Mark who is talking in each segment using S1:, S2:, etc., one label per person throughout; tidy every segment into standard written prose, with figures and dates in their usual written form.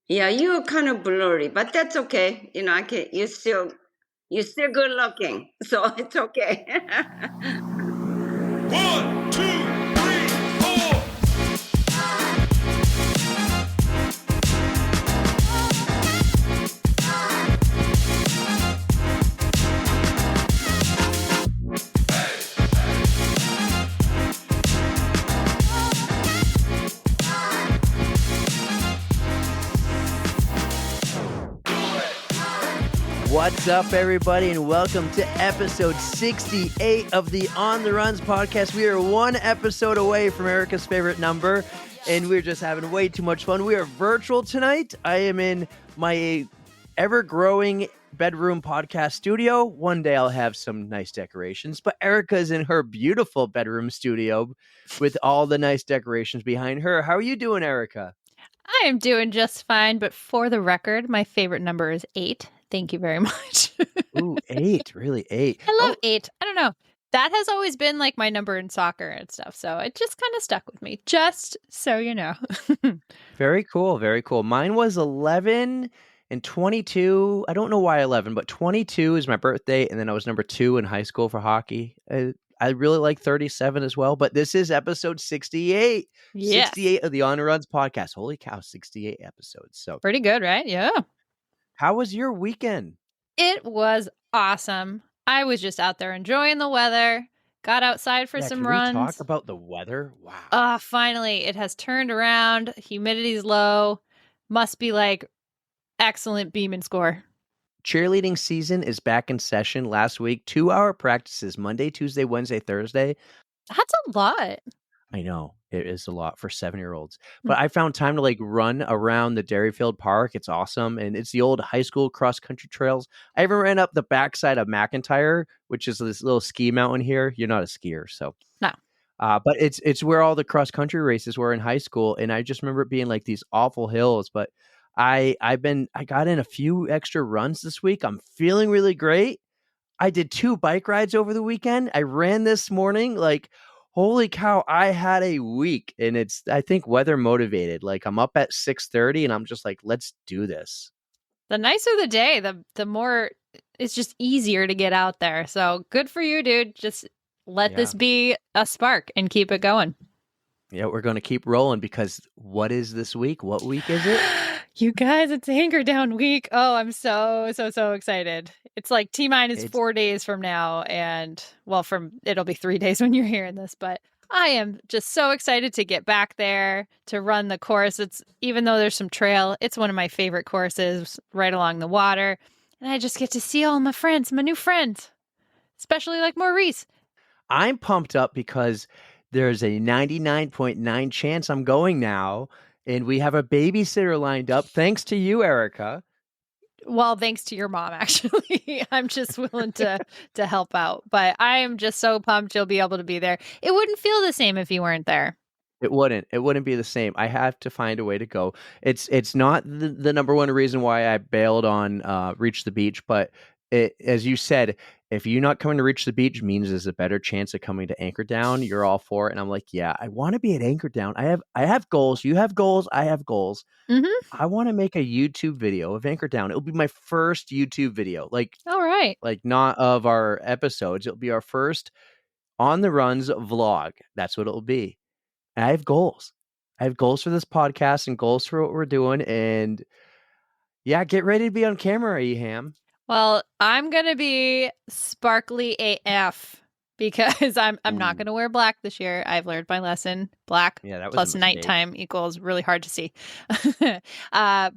S1: Yeah, you're kind of blurry, but that's okay. You're still good looking, so it's okay.
S2: One, two, three, four.
S3: What's up, everybody, and welcome to episode 68 of the On the Runs podcast. We are one episode away from Erika's favorite number, and we're just having way too much fun. We are virtual tonight. I am in my ever-growing bedroom podcast studio. One day I'll have some nice decorations, but Erika's in her beautiful bedroom studio with all the nice decorations behind her. How are you doing, Erika?
S4: I am doing just fine, but for the record, my favorite number is 8. Thank you very much.
S3: Ooh, 8, really 8.
S4: I love 8. I don't know. That has always been like my number in soccer and stuff, so it just kind of stuck with me, just so you know.
S3: Very cool, very cool. Mine was 11 and 22. I don't know why 11, but 22 is my birthday, and then I was number 2 in high school for hockey. I really like 37 as well, but this is episode 68.
S4: Yes.
S3: 68 of the On the Runs podcast. Holy cow, 68 episodes. So
S4: Pretty good, right? Yeah.
S3: how was your weekend?
S4: It was awesome. I was just out there enjoying the weather, got outside for some
S3: can
S4: runs.
S3: we talk about the weather? Wow.
S4: Finally, it has turned around. Humidity's low. Must be like excellent beam and score.
S3: Cheerleading season is back in session last week. 2-hour practices Monday, Tuesday, Wednesday, Thursday.
S4: That's a lot.
S3: I know it is a lot for 7-year-olds, but I found time to like run around the Dairyfield Park. It's awesome. And it's the old high school cross country trails. I even ran up the backside of McIntyre, which is this little ski mountain here. You're not a skier, so
S4: No.
S3: But it's where all the cross country races were in high school. And I just remember it being like these awful hills, but I got in a few extra runs this week. I'm feeling really great. I did 2 bike rides over the weekend. I ran this morning. Like, holy cow, I had a week, and it's, I think, weather motivated. Like, I'm up at 6:30 and I'm just like, let's do this.
S4: The nicer the day, the more it's just easier to get out there. So good for you, dude. Just let this be a spark and keep it going.
S3: Yeah, we're going to keep rolling because what is this week? What week is it?
S4: You guys, it's Anchor Down week. Oh, I'm so excited. It's like T-minus 4 days from now. And well, it'll be 3 days when you're hearing this, but I am just so excited to get back there to run the course. Even though there's some trail, it's one of my favorite courses right along the water. And I just get to see all my friends, my new friends, especially like Maurice.
S3: I'm pumped up because there's a 99.9 chance I'm going now. And we have a babysitter lined up. Thanks to you, Erika.
S4: Well, thanks to your mom, actually. I'm just willing to help out. But I am just so pumped you'll be able to be there. It wouldn't feel the same if you weren't there.
S3: It wouldn't be the same. I have to find a way to go. It's not the number one reason why I bailed on Reach the Beach, but as you said, if you're not coming to Reach the Beach means there's a better chance of coming to Anchor Down. You're all for it. And I'm like, yeah, I want to be at Anchor Down. I have goals. You have goals. I have goals.
S4: Mm-hmm.
S3: I want to make a YouTube video of Anchor Down. It'll be my first YouTube video. Like,
S4: all right.
S3: Like not of our episodes. It'll be our first On the Runs vlog. That's what it'll be. And I have goals. I have goals for this podcast and goals for what we're doing. And yeah, get ready to be on camera, Eham.
S4: Well, I'm going to be sparkly AF because I'm not going to wear black this year. I've learned my lesson. Black plus nighttime equals really hard to see. But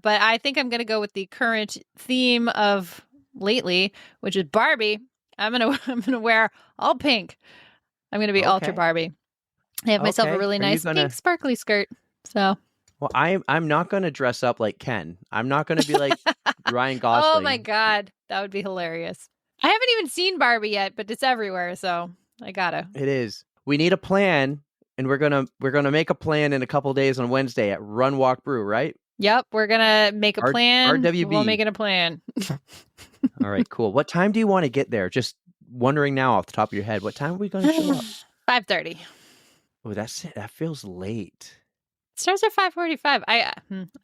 S4: I think I'm going to go with the current theme of lately, which is Barbie. I'm going to wear all pink. I'm going to be ultra Barbie. I have myself a really nice pink sparkly skirt. So,
S3: well, I'm not going to dress up like Ken. I'm not going to be like Ryan Gosling.
S4: Oh my God, that would be hilarious. I haven't even seen Barbie yet, but it's everywhere, so I gotta.
S3: It is. We need a plan, and we're gonna make a plan in a couple of days on Wednesday at Run Walk Brew, right?
S4: Yep, we're gonna make a plan.
S3: RWB.
S4: We'll make it a plan.
S3: All right, cool. What time do you want to get there? Just wondering now off the top of your head. What time are we going to show up?
S4: 5:30.
S3: Oh, that feels late.
S4: Starts at 5:45.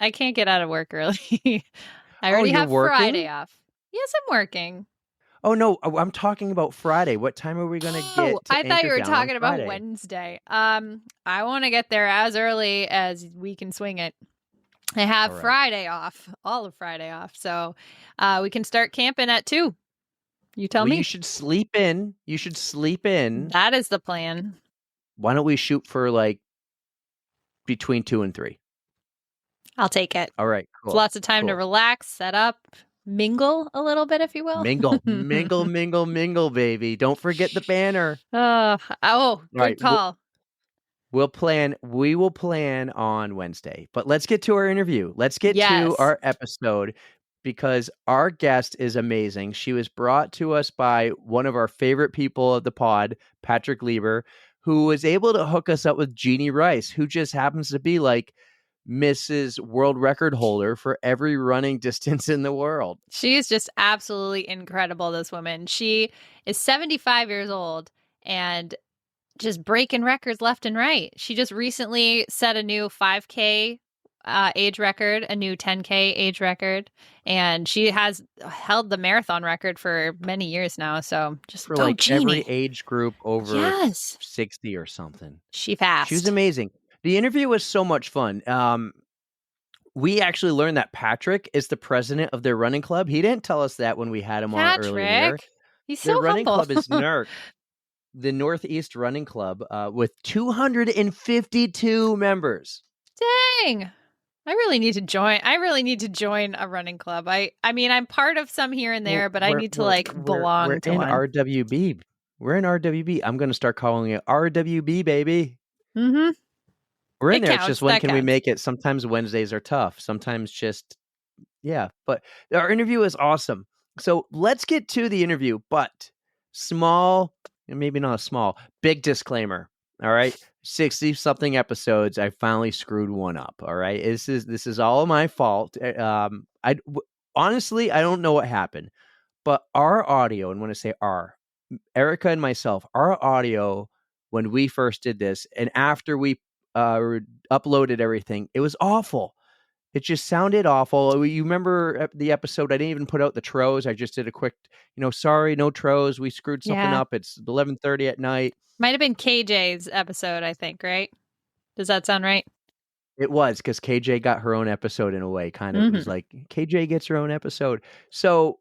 S4: I can't get out of work early. I already have
S3: working?
S4: Friday off. Yes, I'm working.
S3: Oh no, I'm talking about Friday. What time are we gonna get?
S4: I thought you were talking about Wednesday. I want to get there as early as we can swing it. I have Friday off, all of Friday off, so we can start camping at 2. You tell me.
S3: You should sleep in.
S4: That is the plan.
S3: Why don't we shoot for like between 2 and 3?
S4: I'll take it.
S3: All right, cool.
S4: It's lots of time to relax, set up, mingle a little bit, if you will.
S3: Mingle, baby. Don't forget the banner.
S4: Good call.
S3: We will plan on Wednesday, but let's get to our interview. Let's get to our episode because our guest is amazing. She was brought to us by one of our favorite people of the pod, Patrick Lieber, who was able to hook us up with Jeannie Rice, who just happens to be like Mrs. World Record holder for every running distance in the world.
S4: She is just absolutely incredible, this woman. She is 75 years old and just breaking records left and right. She just recently set a new 5K age record, a new 10K age record, and she has held the marathon record for many years now. So just
S3: for like
S4: Jeannie.
S3: Every age group over 60 or something.
S4: She fast.
S3: She was amazing. The interview was so much fun. We actually learned that Patrick is the president of their running club. He didn't tell us that when we had him on earlier.
S4: He's so humble.
S3: Their running club is NERC. The Northeast Running Club, with 252 members.
S4: Dang. I really need to join a running club. I mean, I'm part of some here and there, but I need to belong to one.
S3: We're in RWB. We're in RWB. I'm going to start calling it RWB, baby.
S4: Mm-hmm.
S3: We're in there. It's just when can we make it? Sometimes Wednesdays are tough. Sometimes just, But our interview is awesome. So let's get to the interview, but maybe not small, big disclaimer. All right. 60-something episodes. I finally screwed one up. All right. This is all my fault. Honestly, I don't know what happened, but our audio, and when I say Erika and myself, our audio, when we first did this and after we uploaded everything, it was awful. It just sounded awful. You remember the episode? I didn't even put out the tros. I just did a quick, sorry, no tros. We screwed something up. It's 11:30 at night.
S4: Might have been KJ's episode, I think, right? Does that sound right?
S3: It was, because KJ got her own episode in a way. Kind of was like, KJ gets her own episode. So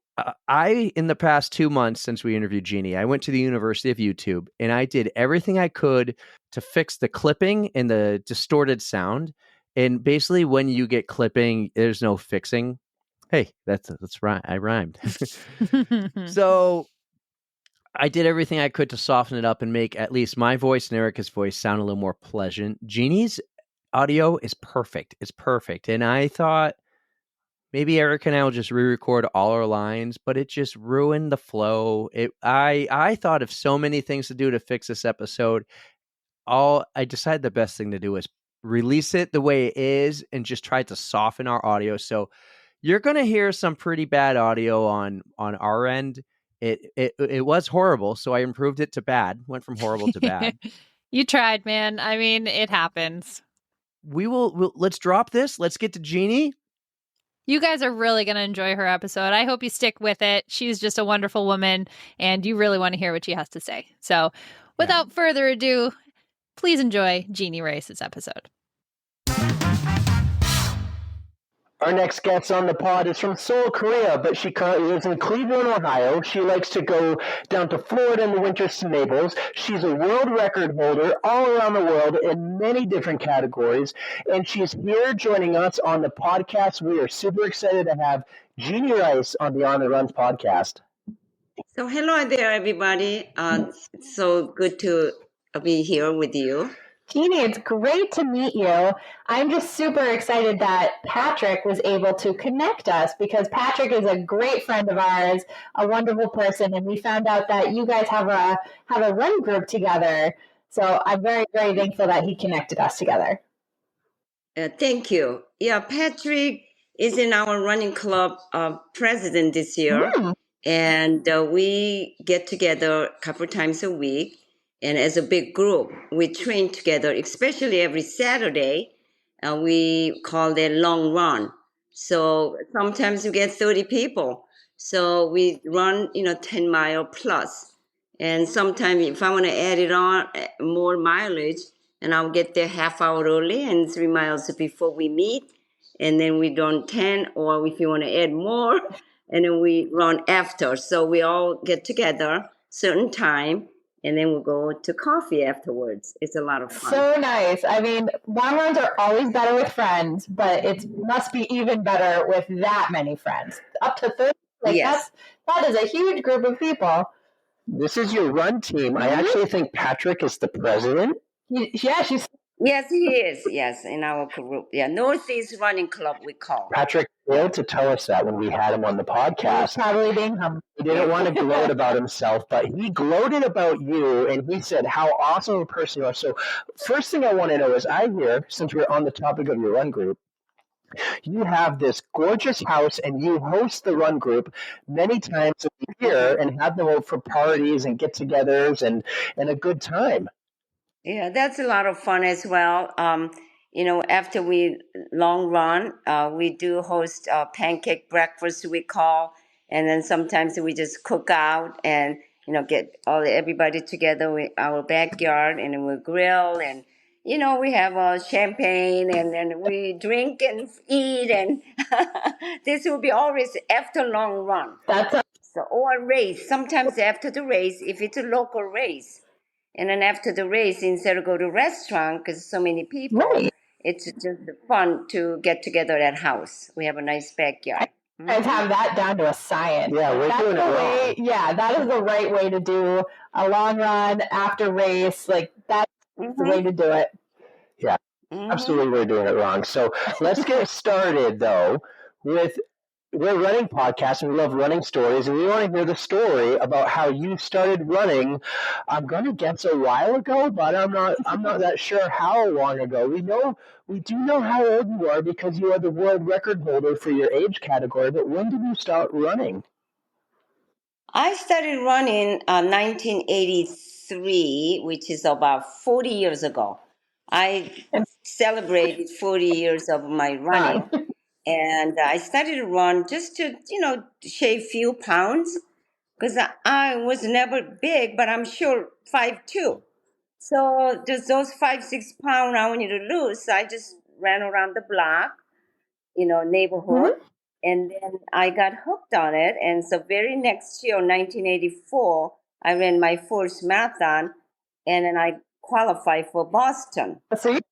S3: in the past 2 months since we interviewed Jeannie, I went to the University of YouTube and I did everything I could to fix the clipping and the distorted sound. And basically, when you get clipping, there's no fixing. Hey, that's right. I rhymed. So I did everything I could to soften it up and make at least my voice and Erika's voice sound a little more pleasant. Jeannie's audio is perfect. It's perfect. And I thought maybe Erika and I will just re-record all our lines, but it just ruined the flow. I thought of so many things to do to fix this episode. I decided the best thing to do is release it the way it is and just try to soften our audio. So you're going to hear some pretty bad audio on our end. It was horrible, so I improved it to bad. Went from horrible to bad.
S4: You tried, man. I mean, it happens.
S3: Let's drop this. Let's get to Jeannie.
S4: You guys are really going to enjoy her episode. I hope you stick with it. She's just a wonderful woman, and you really want to hear what she has to say. So without further ado, please enjoy Jeannie Rice's episode.
S5: Our next guest on the pod is from Seoul, Korea, but she currently lives in Cleveland, Ohio. She likes to go down to Florida in the winters to Naples. She's a world record holder all around the world in many different categories, and she's here joining us on the podcast. We are super excited to have Jeannie Rice on the On the Runs podcast.
S1: So hello there, everybody. It's so good to be here with you.
S6: Jeannie, it's great to meet you. I'm just super excited that Patrick was able to connect us because Patrick is a great friend of ours, a wonderful person, and we found out that you guys have a run group together. So I'm very, very thankful that he connected us together.
S1: Thank you. Yeah, Patrick is in our running club president this year, and we get together a couple times a week. And as a big group, we train together, especially every Saturday. we call it long run. So sometimes you get 30 people. So we run, 10-mile plus. And sometimes if I want to add it on more mileage, and I'll get there half hour early and 3 miles before we meet, and then we run 10, or if you want to add more, and then we run after. So we all get together certain time, and then we'll go to coffee afterwards. It's a lot of fun.
S6: So nice. I mean, long runs are always better with friends, but it must be even better with that many friends. Up to 30.
S1: Yes.
S6: That is a huge group of people.
S5: This is your run team. I actually think Patrick is the president.
S6: Yeah, she's.
S1: Yes, he is. Yes, in our group. Yeah, Northeast Running Club, we call.
S5: Patrick failed to tell us that when we had him on the podcast.
S6: Probably being humble.
S5: He didn't want to gloat about himself, but he gloated about you, and he said how awesome a person you are. So first thing I want to know is, I hear, since we're on the topic of your run group, you have this gorgeous house and you host the run group many times a year and have them over for parties and get-togethers and a good time.
S1: Yeah, that's a lot of fun as well. After we long run, we do host pancake breakfast, we call, and then sometimes we just cook out and get everybody together in our backyard, and then we grill, and we have champagne, and then we drink and eat, and this will be always after long run. Or race. Sometimes after the race, if it's a local race. And then after the race, instead of go to restaurant, because so many people, right, it's just fun to get together at house. We have a nice backyard.
S6: You guys have that down to a science.
S5: Yeah, we're doing it wrong.
S6: Yeah, that is the right way to do a long run after race. Like, that's the way to do it.
S5: Yeah, absolutely, we're doing it wrong. So let's get started, though, with... We're a running podcast, and we love running stories, and we want to hear the story about how you started running. I'm going to guess a while ago, but I'm not that sure how long ago. We do know how old you are because you are the world record holder for your age category, but when did you start running?
S1: I started running 1983, which is about 40 years ago. I celebrated 40 years of my running. And I started to run just to, shave few pounds, because I was never big, but I'm sure 5'2". So just those 5-6 pounds I wanted to lose. So I just ran around the block, neighborhood, and then I got hooked on it. And so very next year, 1984, I ran my first marathon, and then I qualified for Boston.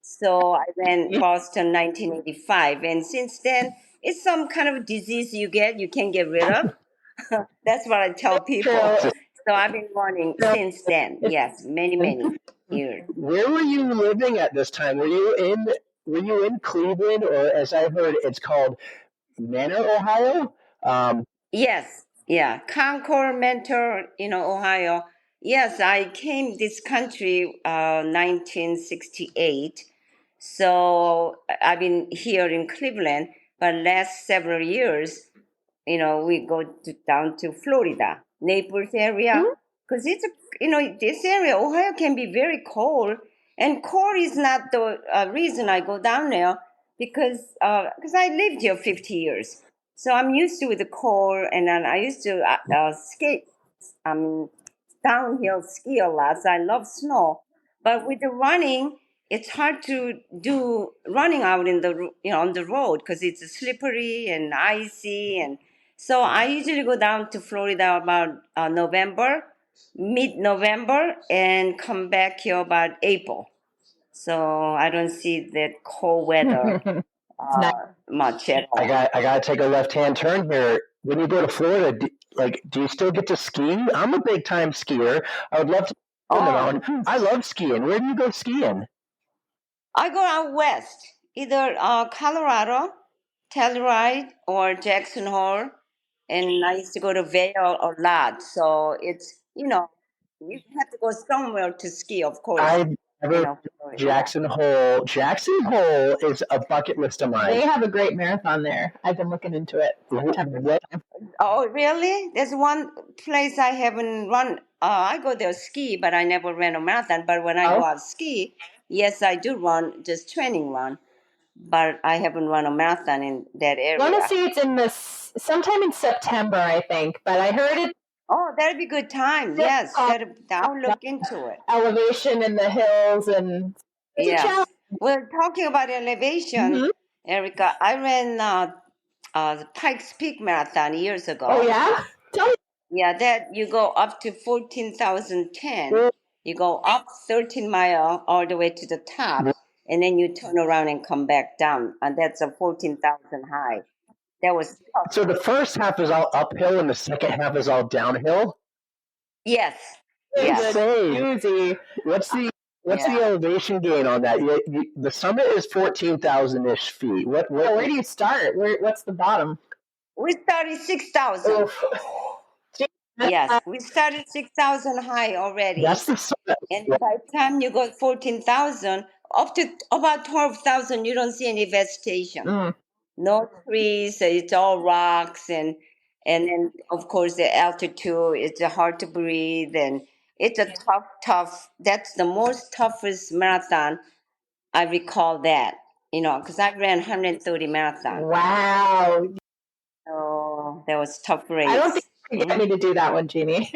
S1: So I ran Boston 1985, and since then it's some kind of disease you can't get rid of. That's what I tell people. So I've been running since then. Yes, many years.
S5: Where were you living at this time? Were you in Cleveland, or as I heard, it's called Manor, Ohio?
S1: Yes, yeah, Concord, Mentor, Ohio. Yes, I came this country 1968. So I've been here in Cleveland, but last several years, we go down to Florida, Naples area, because it's this area, Ohio, can be very cold, and cold is not the reason I go down there, because I lived here 50 years. So I'm used to the cold, and then I used to skate, downhill ski a lot. So I love snow. But with the running, it's hard to do running out in the on the road because it's slippery and icy, and so I usually go down to Florida about mid-November, and come back here about April. So I don't see that cold weather. Much at all.
S5: I got to take a left-hand turn here. When you go to Florida, do you still get to ski? I'm a big-time skier. I would love to. I love skiing. Where do you go skiing?
S1: I go out west, either Colorado, Telluride, or Jackson Hole, and I used to go to Vail a lot. So it's you have to go somewhere to ski, of course.
S5: I've never Jackson Hole. Jackson Hole is a bucket list of mine.
S6: They have a great marathon there. I've been looking into it.
S1: Oh, really? There's one place I haven't run. I go there ski, but I never ran a marathon. But when I go out ski, yes, I do run, just training run. but I haven't run a marathon in that area.
S6: I want to say it's sometime in September, I think, but I heard it.
S1: Oh, that'd be a good time. Yes, I'll look into it.
S6: Elevation in the hills and
S1: yes. Well, talking about elevation, Erika, I ran Pikes Peak Marathon years ago.
S6: Oh yeah, tell me.
S1: Yeah, that you go up to 14,010. You go up 13 mile all the way to the top, and then you turn around and come back down, and that's a 14,000 high. That was tough.
S5: So the first half is all uphill, and the second half is all downhill.
S1: Yes.
S5: Easy. What's the elevation gain on that? The summit is 14,000-ish feet.
S6: Where do you start? What's the bottom?
S1: We started 6,000. Yes, we started 6,000 high already.
S5: That's the summit.
S1: And by the time you go 14,000, up to about 12,000, you don't see any vegetation. No trees. It's all rocks, and then of course the altitude. It's hard to breathe, and it's a tough. That's the most toughest marathon I recall. That because I ran 130 marathons.
S6: Wow.
S1: So that was tough race.
S6: I don't think you get me to do that one, Jeannie.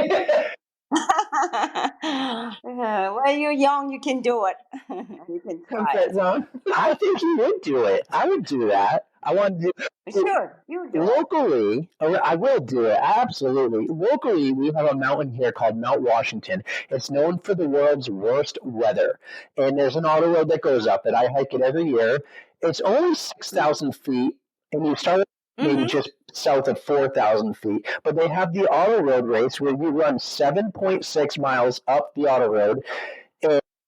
S1: Well, you're young. You can do it. You can try.
S6: Comfort zone.
S5: I think you would do it. I would do that. I want to do.
S1: Sure, you do.
S5: Locally, I will do it. Absolutely. Locally, we have a mountain here called Mount Washington. It's known for the world's worst weather. And there's an auto road that goes up it. I hike it every year. It's only 6,000 feet, and you start maybe just south of 4,000 feet. But they have the auto road race where you run 7.6 miles up the auto road.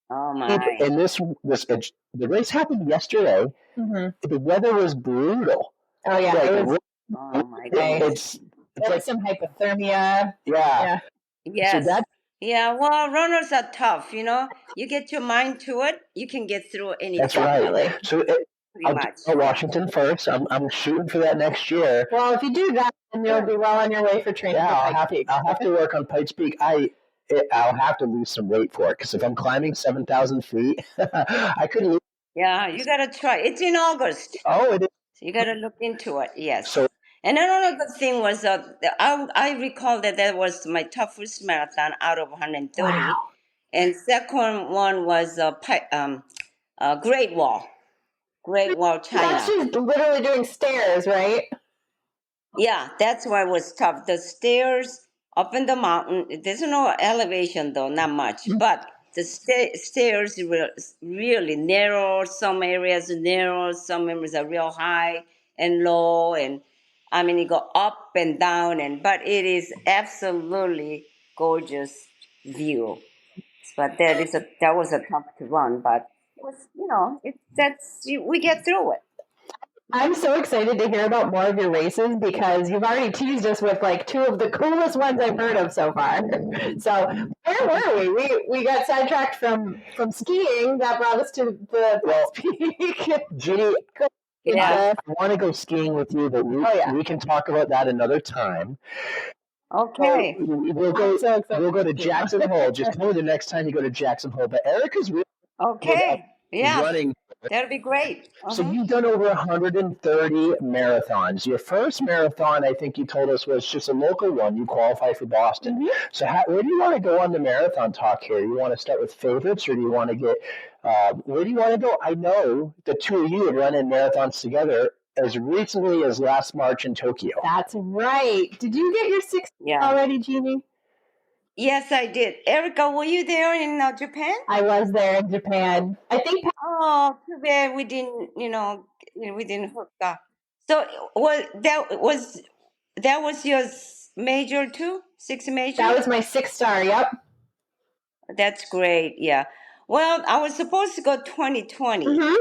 S1: Oh my!
S5: And the race happened yesterday. The weather was brutal.
S6: Oh yeah,
S1: oh my God!
S6: It's like some hypothermia.
S5: Yeah.
S1: Yes. So well, runners are tough. You get your mind to it, you can get through anything.
S5: That's right. So I'll do Washington first. I'm shooting for that next year.
S6: Well, if you do that, then you'll be well on your way for training.
S5: Yeah, I'll have to work on Pikes Peak. I'll have to lose some weight for it because if I'm climbing 7,000 feet, I could lose.
S1: Yeah, you got to try. It's in August.
S5: Oh, it is.
S1: So you got to look into it. Yes. And another thing was I recall that was my toughest marathon out of 130. Wow. And second one was Great Wall, China.
S6: That's just literally doing stairs, right?
S1: Yeah, that's why it was tough. The stairs up in the mountain. There's no elevation though, not much, but the stairs were really narrow. Some areas are narrow, some areas are real high and low, and I mean you go up and down, but it is absolutely gorgeous view. But that was a tough to run, but it was we get through it.
S6: I'm so excited to hear about more of your races because you've already teased us with like two of the coolest ones I've heard of so far. So where were we? We got sidetracked from skiing. That brought us to the peak.
S5: Jeannie, I want to go skiing with you, but we can talk about that another time.
S1: Okay.
S5: We'll go to Jackson Hole. Just tell me the next time you go to Jackson Hole. But Erika's really running.
S1: That'd be great.
S5: So you've done over 130 marathons. Your first marathon, I think you told us, was just a local one. You qualified for Boston. So where do you want to go on the marathon talk here? Do you want to start with favorites, or do you want to get where do you want to go? I know the two of you had run in marathons together as recently as last March in Tokyo.
S6: That's right. Did you get your 6 already, Jeannie?
S1: Yes, I did. Erika, were you there in Japan?
S6: I was there in Japan. I think.
S1: Oh, too bad we didn't. We didn't hook up. So, that was your major too? 6 major.
S6: That was my 6-star. Yep.
S1: That's great. Yeah. Well, I was supposed to go 2020,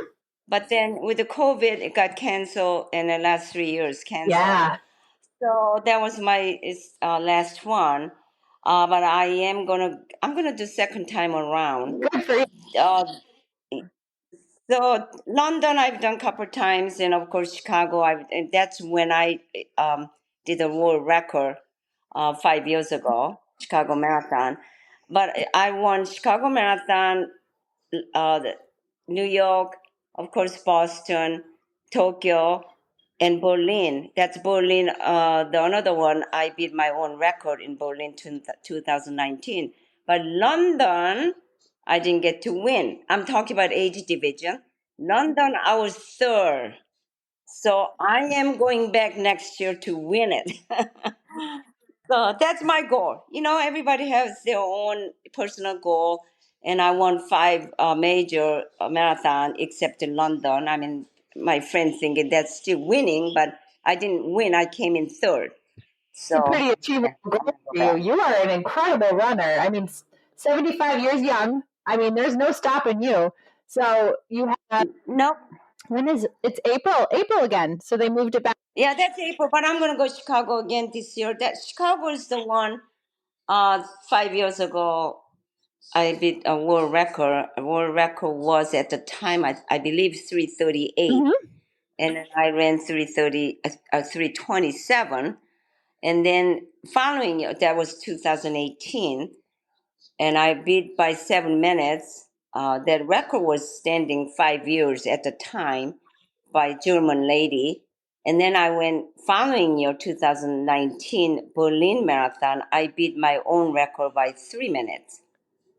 S1: but then with the COVID, it got canceled, and the last 3 years canceled.
S6: Yeah.
S1: So that was my last one. But I'm gonna do second time around.
S6: Good for you.
S1: So London I've done a couple times, and of course Chicago. And that's when I did a world record 5 years ago, Chicago Marathon. But I won Chicago Marathon, New York, of course, Boston, Tokyo, and Berlin. That's Berlin. The another one, I beat my own record in Berlin 2019. But London, I didn't get to win. I'm talking about age division. London, I was third. So I am going back next year to win it. So that's my goal. Everybody has their own personal goal, and I won five major marathon except in London. I mean, my friends thinking that's still winning, but I didn't win. I came in third.
S6: It's a
S1: So
S6: pretty achievable goal for you. You are an incredible runner. I mean, 75 years young. I mean, there's no stopping you. So you have.
S1: Nope.
S6: When is it? It's April? April again. So they moved it back.
S1: Yeah, that's April, but I'm going to go to Chicago again this year. That Chicago is the one 5 years ago I beat a world record. A world record was at the time, I believe, 338.
S6: Mhm.
S1: And then I ran 327. And then following year, that was 2018, and I beat by 7 minutes. That record was standing 5 years at the time by German lady. And then I went following year, 2019 Berlin Marathon. I beat my own record by 3 minutes.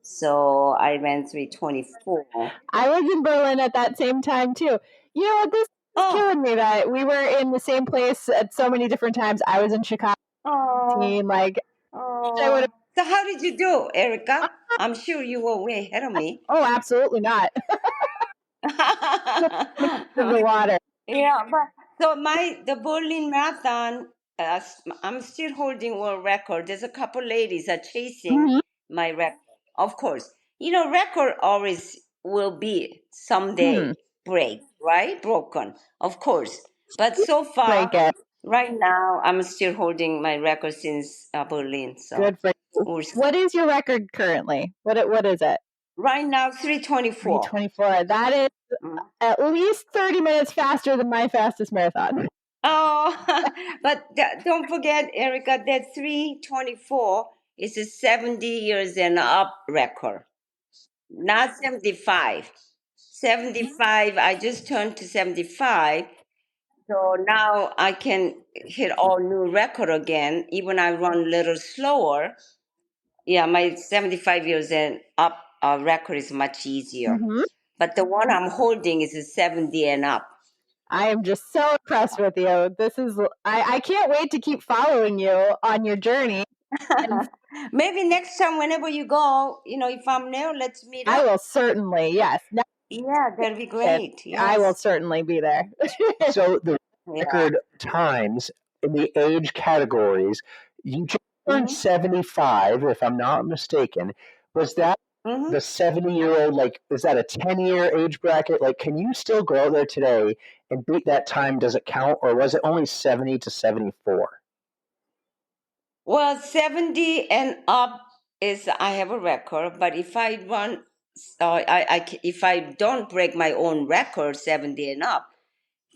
S1: So I ran 324.
S6: I was in Berlin at that same time too. You know what? This is killing me that we were in the same place at so many different times. I was in Chicago. Team, like,
S1: so how did you do, Erika? I'm sure you were way ahead of me.
S6: Oh, absolutely not. The water.
S1: Yeah, but so the Berlin Marathon, I'm still holding world record. There's a couple ladies are chasing my record. Of course, record always will be someday break, right? Broken, of course. But so far, right now, I'm still holding my record since Berlin. So
S6: good for you. What is your record currently? What is it?
S1: Right now, 324.
S6: 324. That is at least 30 minutes faster than my fastest marathon.
S1: Oh, but don't forget, Erika, that 324 is a 70 years and up record, not 75. 75, I just turned to 75. So now I can hit all new record again, even I run a little slower. Yeah, my 75 years and up record is much easier. But the one I'm holding is a 70 and up.
S6: I am just so impressed with you. This is I can't wait to keep following you on your journey.
S1: Maybe next time, whenever you go, if I'm there, let's meet up.
S6: I will certainly, yes.
S1: Yeah, that'd be great. Yes.
S6: I will certainly be there.
S5: So the record times in the age categories, you just turned 75, if I'm not mistaken. Was that the 70-year-old, like, is that a 10-year age bracket? Like, can you still go out there today and beat that time? Does it count, or was it only 70 to 74?
S1: Well, 70 and up is, I have a record, but if I run, if I don't break my own record, 70 and up,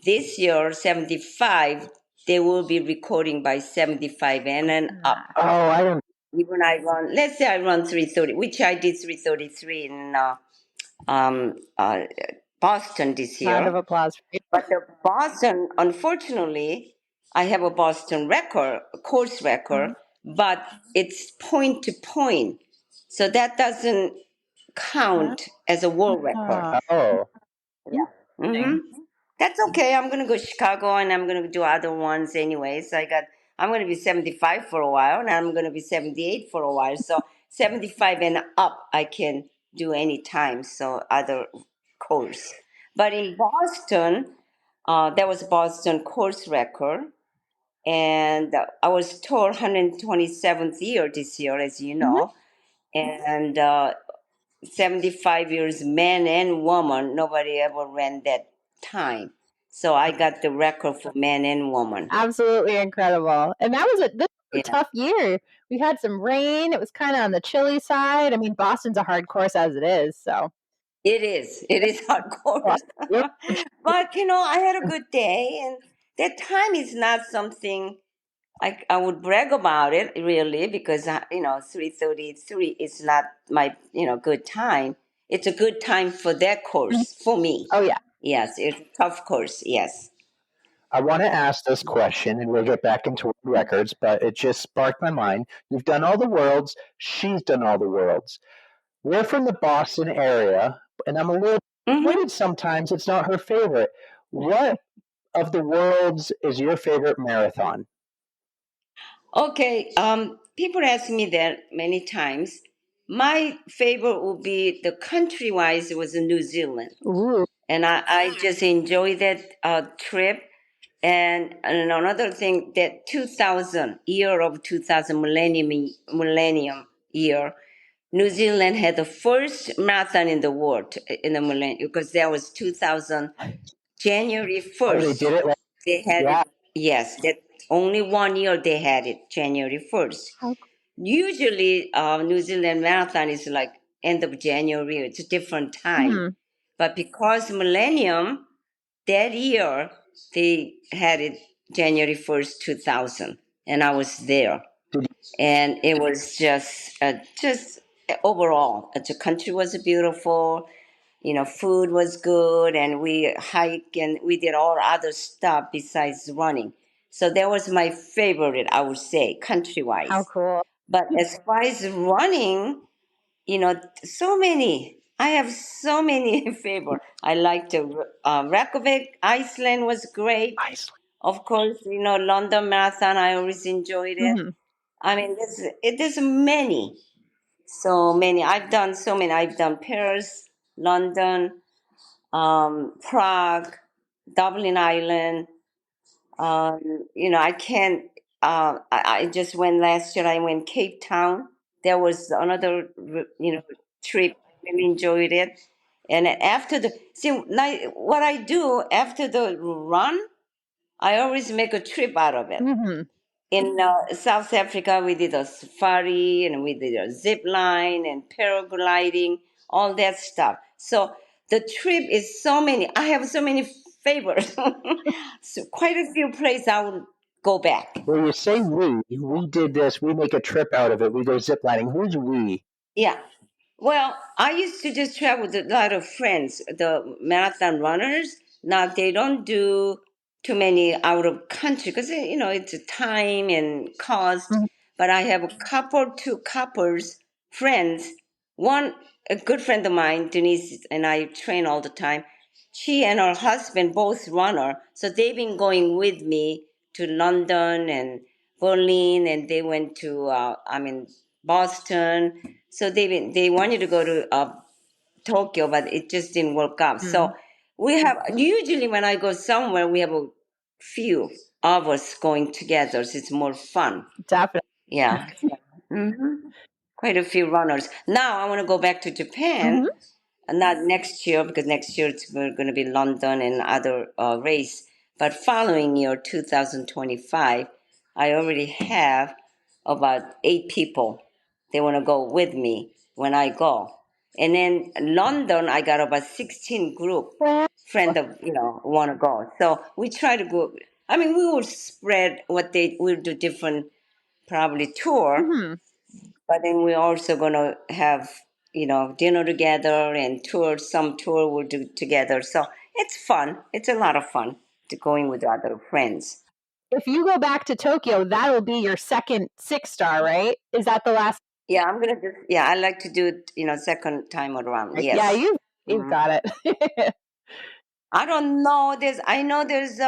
S1: this year, 75, they will be recording by 75 and up.
S5: Oh, I don't.
S1: Even I run, let's say I run 330, which I did 333 in Boston this year.
S6: Round of applause for you.
S1: But the Boston, unfortunately, I have a Boston record, course record, but it's point to point. So that doesn't count as a world record.
S5: Oh.
S1: Yeah. That's okay. I'm going to go to Chicago and I'm going to do other ones anyways. I'm going to be 75 for a while and I'm going to be 78 for a while. So 75 and up, I can do any time. So other course. But in Boston, that was Boston course record. And I was told 127th year this year, as you know. And 75 years, man and woman, nobody ever ran that time. So I got the record for man and woman.
S6: Absolutely incredible. And that was a tough year. We had some rain. It was kind of on the chilly side. I mean, Boston's a hard course as it is, so.
S1: It is hard course. But, I had a good day. And that time is not something I would brag about it, really, because, 333 is not my, good time. It's a good time for that course, for me.
S6: Oh, yeah.
S1: Yes, it's a tough course. Yes.
S5: I want to ask this question, and we'll get back into world records, but it just sparked my mind. You've done all the worlds. She's done all the worlds. We're from the Boston area, and I'm a little
S1: Mm-hmm.
S5: disappointed sometimes it's not her favorite. What of the worlds is your favorite marathon?
S1: Okay. People ask me that many times. My favorite would be the country-wise was New Zealand,
S6: Ooh.
S1: and I just enjoyed that trip. And another thing, that 2000 year of 2000 millennium year, New Zealand had the first marathon in the world in the millennium, because that was 2000 January
S5: Oh, they
S1: 1st.
S5: did it like,
S1: They had it.
S5: yeah.
S1: Yes, that only 1 year they had it, January 1st.
S6: How
S1: Usually, New Zealand marathon is like end of January. It's a different time.
S6: Mhm.
S1: But because millennium, that year they had it January 1st, 2000, and I was there. And it was just overall, the country was beautiful. Food was good, and we hiked and we did all other stuff besides running. So that was my favorite, I would say, country
S6: how
S1: wise.
S6: cool.
S1: But as far as running, so many. I have so many favorite. I liked Reykjavik, Iceland was great.
S5: Iceland.
S1: Of course, London Marathon. I always enjoyed it.
S6: Mhm.
S1: I mean, there's many, so many. I've done so many. I've done Paris, London, Prague, Dublin Island. I can't. I just went last year. I went Cape Town. There was another, trip. I really enjoyed it. And after what I do after the run, I always make a trip out of it.
S6: Mhm.
S1: In South Africa, we did a safari and we did a zip line and paragliding, all that stuff. So the trip is so many. I have so many favorites. So quite a few places I would go back.
S5: Well, you say we did this, we make a trip out of it, we go ziplining. Who's we?
S1: Yeah. Well, I used to just travel with a lot of friends, the marathon runners. Now they don't do too many out of country because it's a time and cost.
S6: Mhm.
S1: But I have two couples friends. One, a good friend of mine, Denise, and I train all the time. She and her husband both runner, so they've been going with me to London and Berlin, and they went to Boston. So they wanted to go to Tokyo, but it just didn't work out. So
S6: Mhm.
S1: we have usually when I go somewhere, we have a few of us going together. So it's more fun.
S6: Definitely.
S1: Yeah. Quite a few runners. Now I want to go back to
S6: Mhm.
S1: Japan, not next year because next year we're going to be London and other race. But following year, 2025, I already have about 8 people. They want to go with me when I go. And then London, I got about 16 group
S6: Wow.
S1: friend of want to go. So we try to go. I mean, we will spread we'll do different probably tour,
S6: Mhm.
S1: but then we're also gonna have dinner together and some tour we'll do together. So it's fun. It's a lot of fun to going with other friends.
S6: If you go back to Tokyo, that'll be your second 6-star, right? Is that the last?
S1: Yeah, I'm gonna do. Yeah, I like to do it. Second time around.
S6: Yeah,
S1: Yes.
S6: you've
S1: Mhm.
S6: got it.
S1: I don't know. I know there's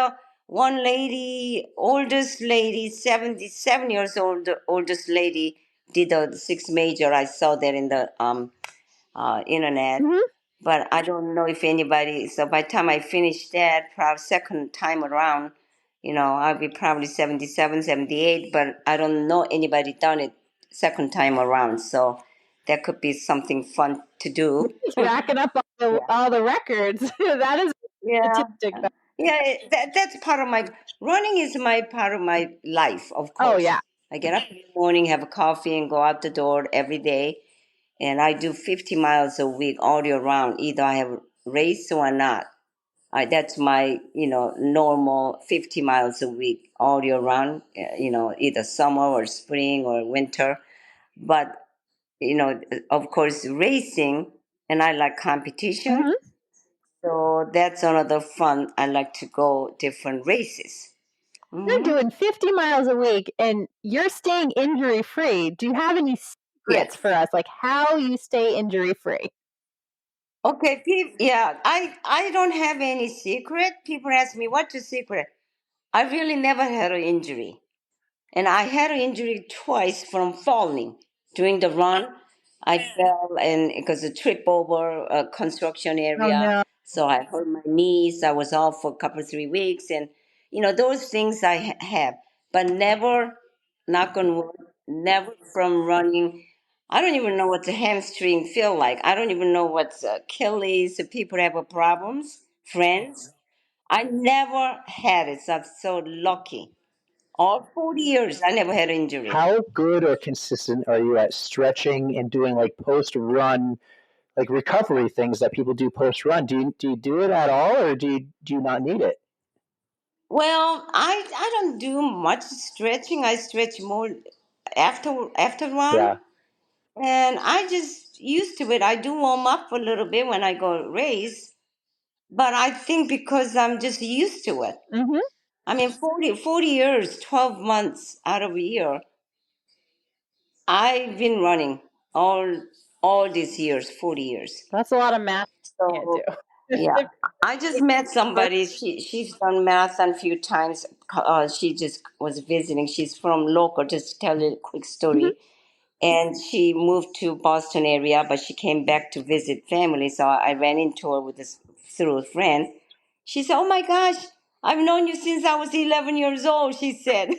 S1: one lady, oldest lady, 77 years old, oldest lady did a six major. I saw that in the internet.
S6: Mhm.
S1: But I don't know if anybody. So by the time I finish that, probably second time around, I'll be probably 77, 78. But I don't know anybody done it second time around. So that could be something fun to do.
S6: Racking up all the records. That is
S1: Yeah,
S6: statistic.
S1: yeah. That's part of my running is my part of my life. Of
S6: Oh
S1: course,
S6: yeah.
S1: I get up in the morning, have a coffee, and go out the door every day. And I do 50 miles a week all year round. Either I have a race or not. That's my normal 50 miles a week all year round. Either summer or spring or winter. But of course, racing, and I like competition.
S6: Mhm.
S1: So that's another fun. I like to go different races.
S6: You're doing 50 miles a week and you're staying injury free. Do you have any secrets for us, like how you stay injury free?
S1: Okay, yeah, I don't have any secret. People ask me, what's the secret? I really never had an injury. And I had an injury twice from falling during the run. I fell and because a trip over a construction area.
S6: no.
S1: So I hurt my knees. I was off for a couple of 3 weeks. And, those things I have, but never, knock on wood, never from running. I don't even know what the hamstring feel like. I don't even know what's Achilles. If people have problems, friends. I never had it. So I'm so lucky. All 40 years, I never had injury.
S5: How good or consistent are you at stretching and doing like post-run, like recovery things that people do post-run? Do you do it at all, or do you not need it?
S1: Well, I don't do much stretching. I stretch more after run,
S5: Yeah.
S1: and I just used to it. I do warm up a little bit when I go race, but I think because I'm just used to it.
S6: Mm-hmm.
S1: I mean, 40 years, 12 months out of a year, I've been running all these years, 40 years.
S6: That's a lot of math.
S1: So, yeah, I just met somebody. She's done marathon a few times. She just was visiting. She's from local. Just tell you a quick story. And she moved to Boston area, but she came back to visit family. So I ran into her through a friend. She said, "Oh my gosh, I've known you since I was 11 years old." She said,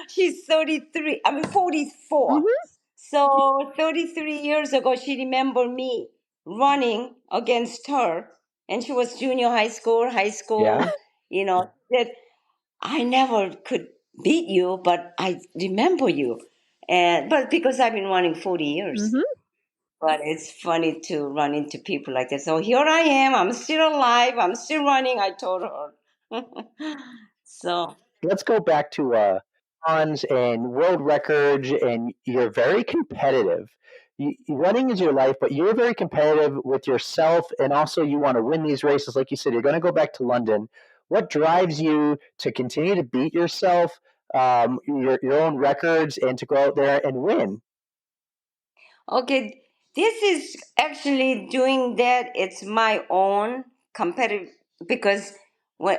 S1: "She's 33. I mean 44." So 33 years ago, she remembered me running against her, and she was junior high school,
S5: Yeah.
S1: that I never could beat you, but I remember you. But because I've been running 40 years. But it's funny to run into people like that. So here I am. I'm still alive. I'm still running, I told her. So
S5: Let's go back to runs and world records, and you're very competitive. Running is your life, but you're very competitive with yourself, and also you want to win these races. Like you said, you're going to go back to London. What drives you to continue to beat yourself, your own records, and to go out there and win?
S1: okay, this is actually doing that. It's my own competitive because when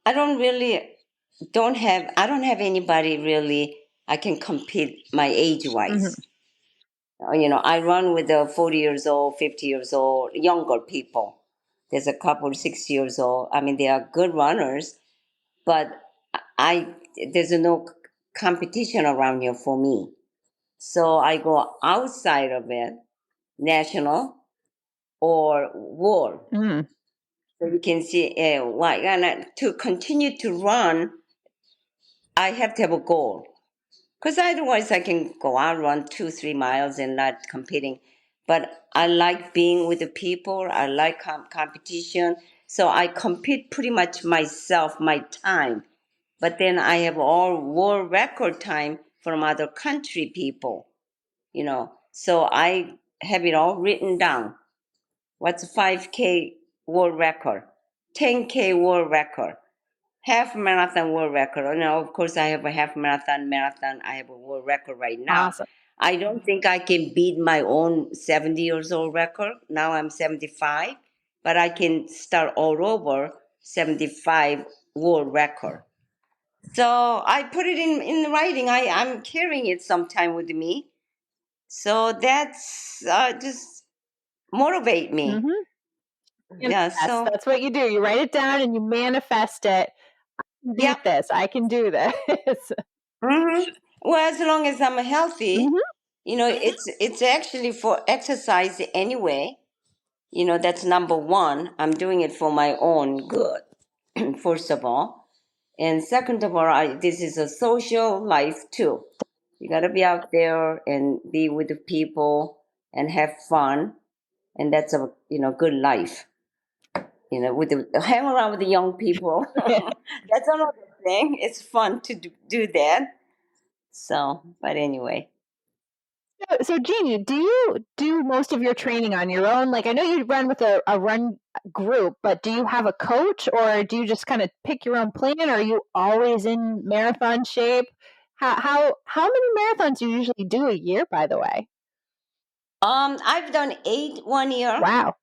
S1: I don't really I don't have anybody really I can compete my age wise. I run with the 40 years old, 50 years old, younger people. There's a couple 60 years old. I mean, they are good runners, but I there's no competition around here for me. So I go outside of it, national or world. So you can see why. And to continue to run, I have to have a goal. Because otherwise, I can go out, run 2, 3 miles and not competing. But I like being with the people. I like competition. So I compete pretty much myself, my time. But then I have all world record time from other country people. So I have it all written down. What's 5K world record? 10K world record? Half marathon world record. Now, of course, I have a half marathon. I have a world record right now.
S6: Awesome.
S1: I don't think I can beat my own 70 years old record. Now I'm 75, but I can start all over 75 world record. So I put it in writing. I'm carrying it sometime with me. So that's just motivate me. Yeah. So
S6: that's what you do. You write it down and you manifest it. Beat this. I can do this.
S1: Well, as long as I'm healthy, it's actually for exercise anyway. That's number one. I'm doing it for my own good, first of all. And second of all, this is a social life too. You got to be out there and be with the people and have fun. And that's a, good life. Hang around with the young people. That's another thing. It's fun to do that. So, but anyway.
S6: So Jeannie, do you do most of your training on your own? Like I know you run with a run group, but do you have a coach or do you just kind of pick your own plan? Or are you always in marathon shape? How many marathons do you usually do a year, by the way?
S1: I've done 8 1 year.
S6: Wow.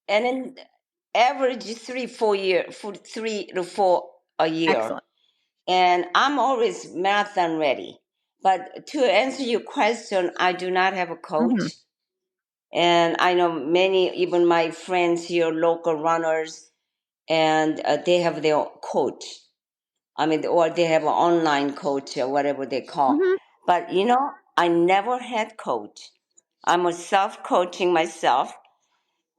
S1: And then average 3 to 4 a year.
S6: Excellent.
S1: And I'm always marathon ready. But to answer your question, I do not have a coach.
S6: Mm-hmm.
S1: And I know many, even my friends here, local runners, and they have their coach. I mean, or they have an online coach or whatever they call.
S6: Mm-hmm.
S1: But I never had coach. I'm a self-coaching myself.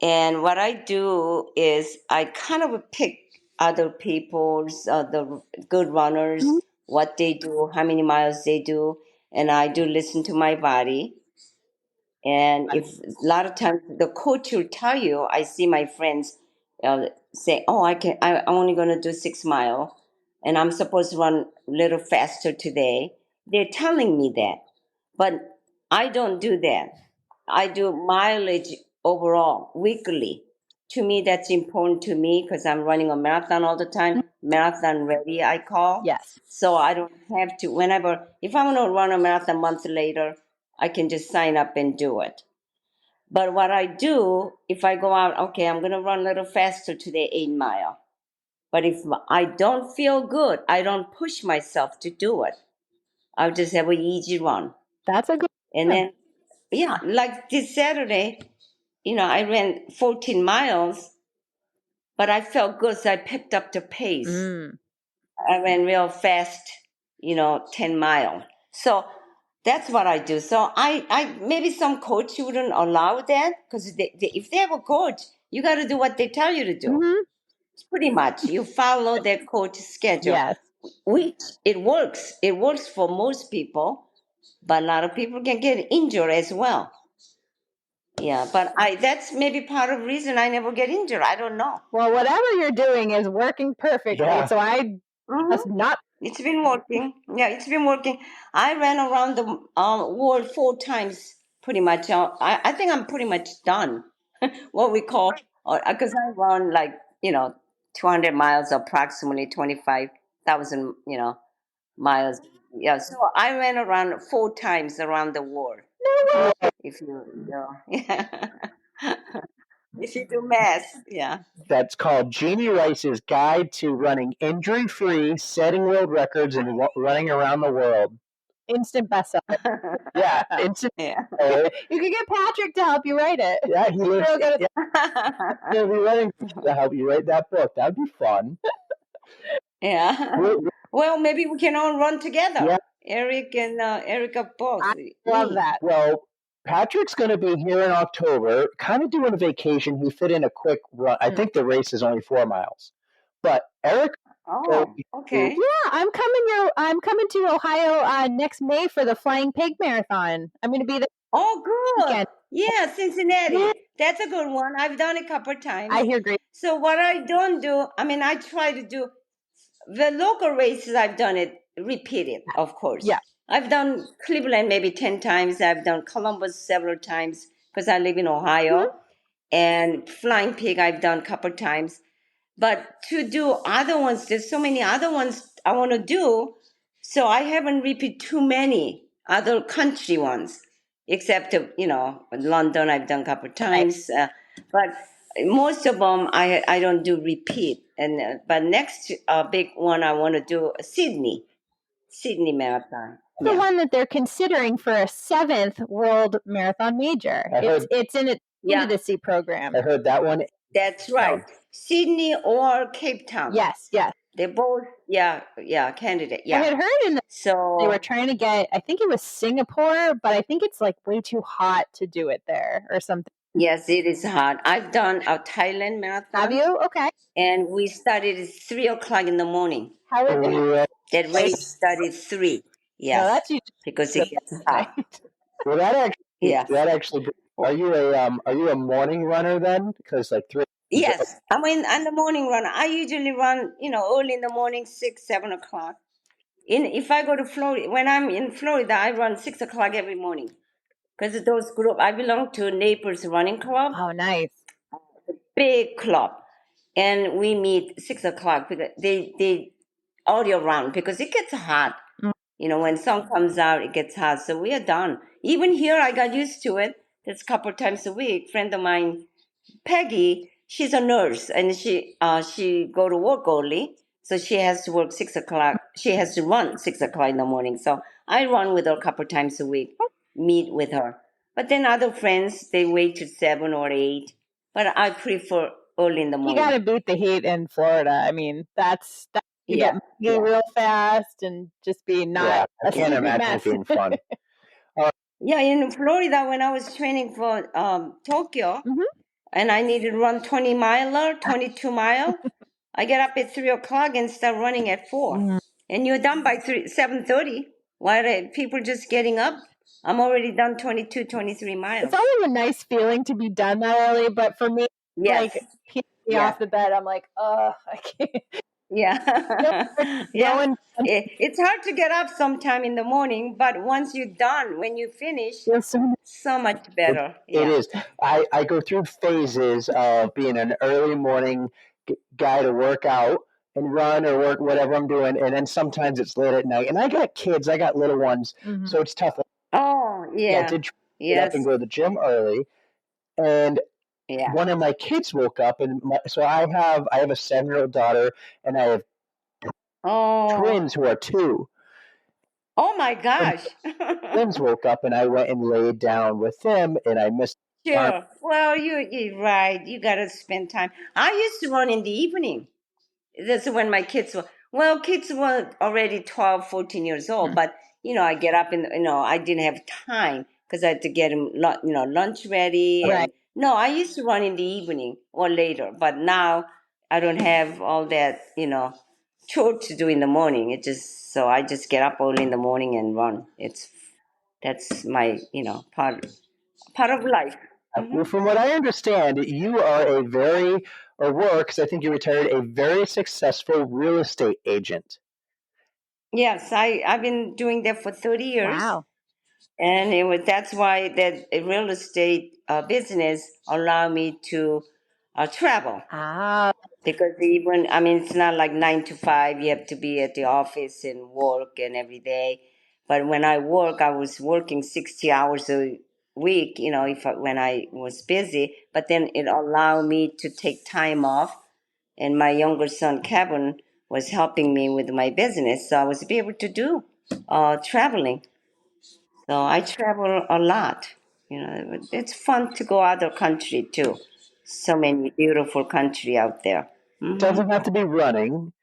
S1: And what I do is I kind of pick other people's, the good runners,
S6: Mm-hmm.
S1: what they do, how many miles they do, and I do listen to my body. And if a lot of times the coach will tell you, I see my friends say, "Oh, I'm only going to do 6 mile, and I'm supposed to run a little faster today." They're telling me that, but I don't do that. I do mileage overall weekly. To me, that's important to me because I'm running a marathon all the time. Marathon ready, I call.
S6: Yes.
S1: So I don't have to. Whenever, if I want to run a marathon a month later, I can just sign up and do it. But what I do, if I go out, okay, I'm going to run a little faster today, 8 mile. But if I don't feel good, I don't push myself to do it. I'll just have an easy run.
S6: That's a good
S1: And then, yeah, like this Saturday, I ran 14 miles, but I felt good, so I picked up the pace. I ran real fast, 10 mile. So that's what I do. So I maybe some coach wouldn't allow that because if they have a coach, you got to do what they tell you to do.
S6: Mm-hmm.
S1: It's pretty much you follow their coach's schedule.
S6: Yes.
S1: Which it works. It works for most people, but a lot of people can get injured as well. Yeah, but that's maybe part of the reason I never get injured. I don't know.
S6: Well, whatever you're doing is working perfectly.
S5: Yeah.
S6: So I must not.
S1: It's been working. Yeah, it's been working. I ran around the world 4 times, pretty much. I think I'm pretty much done. What we call, because I run 200 miles, approximately 25,000, miles. Yeah, so I ran around 4 times around the world.
S6: No way.
S1: If yeah. If you do math, yeah.
S5: That's called Jeannie Rice's Guide to Running Injury-Free, Setting World Records, and Running Around the World.
S6: Instant bestseller.
S5: Yeah, instant.
S1: Yeah.
S6: You can get Patrick to help you write it.
S5: Yeah, he'll be running to help you write that book. That'd be fun.
S1: Yeah. Well, maybe we can all run together.
S5: Yeah.
S1: Eric and Erika both.
S6: I love that.
S5: Well, Patrick's going to be here in October, kind of doing a vacation. He fit in a quick run. I think the race is only 4 miles. But Eric.
S1: Oh, okay.
S6: Yeah, I'm coming to Ohio next May for the Flying Pig Marathon. I'm going to be there.
S1: Oh, good.
S6: Weekend.
S1: Yeah, Cincinnati. Yeah. That's a good one. I've done it a couple of times.
S6: I hear great.
S1: So what I don't do, I try to do the local races. I've done it repeated, of course.
S6: Yeah.
S1: I've done Cleveland maybe 10 times. I've done Columbus several times because I live in Ohio. Mm-hmm. And Flying Pig I've done a couple of times. But to do other ones, there's so many other ones I want to do. So I haven't repeated too many other country ones, except, London I've done a couple of times. But most of them I don't do repeat. But next big one I want to do Sydney Marathon.
S6: The one that they're considering for a 7th World Marathon Major. It's in a candidacy program.
S5: I heard that one.
S1: That's right. Sydney or Cape Town.
S6: Yes.
S1: They're both, candidate. Yeah.
S6: I had heard they were trying to get, I think it was Singapore, but I think it's like way too hot to do it there or something.
S1: Yes, it is hot. I've done a Thailand marathon.
S6: Have you? Okay.
S1: And we started at 3:00 in the morning.
S6: How is it?
S1: That race started at 3. Yeah.
S6: No, that's
S1: because it gets hot.
S5: Well, that actually. Are you a morning runner then? Because 3.
S1: Yes, I'm the morning runner. I usually run, early in the morning, 6, 7 o'clock. If I go to Florida, when I'm in Florida, I run 6 o'clock every morning. because those group, I belong to Naples Running Club.
S6: Oh, nice.
S1: Big club, and we meet 6 o'clock because they all year round because it gets hot. When sun comes out, it gets hot. So we are done. Even here, I got used to it. That's a couple times a week. Friend of mine, Peggy, she's a nurse and she go to work early, so she has to work 6 o'clock. She has to run 6 o'clock in the morning. So I run with her a couple times a week, meet with her. But then other friends, they wait till 7 or 8. But I prefer early in the
S6: You
S1: morning.
S6: got to beat the heat in Florida. I mean, that's you
S1: Yeah,
S6: get muggy real fast and just be not
S5: I
S6: a
S5: can't
S6: sleepy
S5: imagine
S6: mess.
S5: it being fun.
S1: Yeah, in Florida, when I was training for Tokyo, and I needed to run 20-miler, 22-mile, I get up at 3 o'clock and start running at 4. And you're done by 7:30. Why are people just getting up? I'm already done 22, 23 miles.
S6: It's always a nice feeling to be done that early, but for me,
S1: Yes.
S6: like picking me off the bed, I'm like, I can't.
S1: Yeah. Yeah.
S6: Going,
S1: It's hard to get up sometime in the morning, but once you're done, when you finish,
S6: feels
S1: so much better.
S5: It is. I go through phases of being an early morning guy to work out and run or work whatever I'm doing, and then sometimes it's late at night. And I got kids, I got little ones, so it's tough.
S1: Oh,
S5: I did try to get up and
S1: Yes.
S5: go to the gym early, and
S1: Yeah.
S5: one of my kids woke up, and so I have a 7-year-old daughter, and I have
S1: Oh.
S5: twins who are 2.
S1: Oh my gosh.
S5: Twins woke up, and I went and laid down with them, and I missed.
S1: Sure. Well, you're right. You got to spend time. I used to run in the evening. That's when my kids were already 12, 14 years old. But, I get up and, I didn't have time because I had to get them, lunch ready.
S6: Right.
S1: And no, I used to run in the evening or later. But now I don't have all that, chore to do in the morning. So I just get up early in the morning and run. That's my, part of life.
S5: Well, from what I understand, you are because I think you retired, a very successful real estate agent.
S1: Yes, I've been doing that for 30 years.
S6: Wow.
S1: And that's why that real estate business allowed me to travel. Because it's not like 9 to 5. You have to be at the office and work and every day. But when I was working 60 hours a week. When I was busy. But then it allowed me to take time off. And my younger son Kevin was helping me with my business, so I was able to do traveling. So I travel a lot. It's fun to go other country too. So many beautiful country out there.
S5: Doesn't have to be running,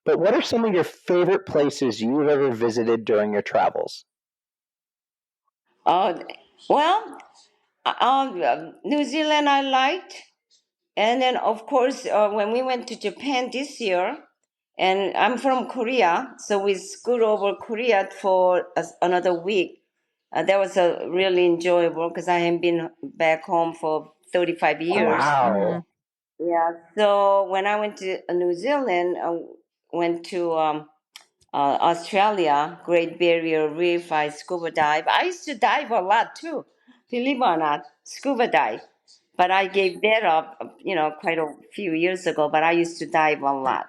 S5: but what are some of your favorite places you've ever visited during your travels?
S1: Well, New Zealand I liked, and then of course when we went to Japan this year, and I'm from Korea, so we scoot over Korea for another week. That was a really enjoyable because I haven't been back home for 35 years.
S5: Wow.
S1: Yeah. So when I went to New Zealand, I went to Australia, Great Barrier Reef. I scuba dive. I used to dive a lot too, believe it or not, scuba dive. But I gave that up, quite a few years ago. But I used to dive a lot.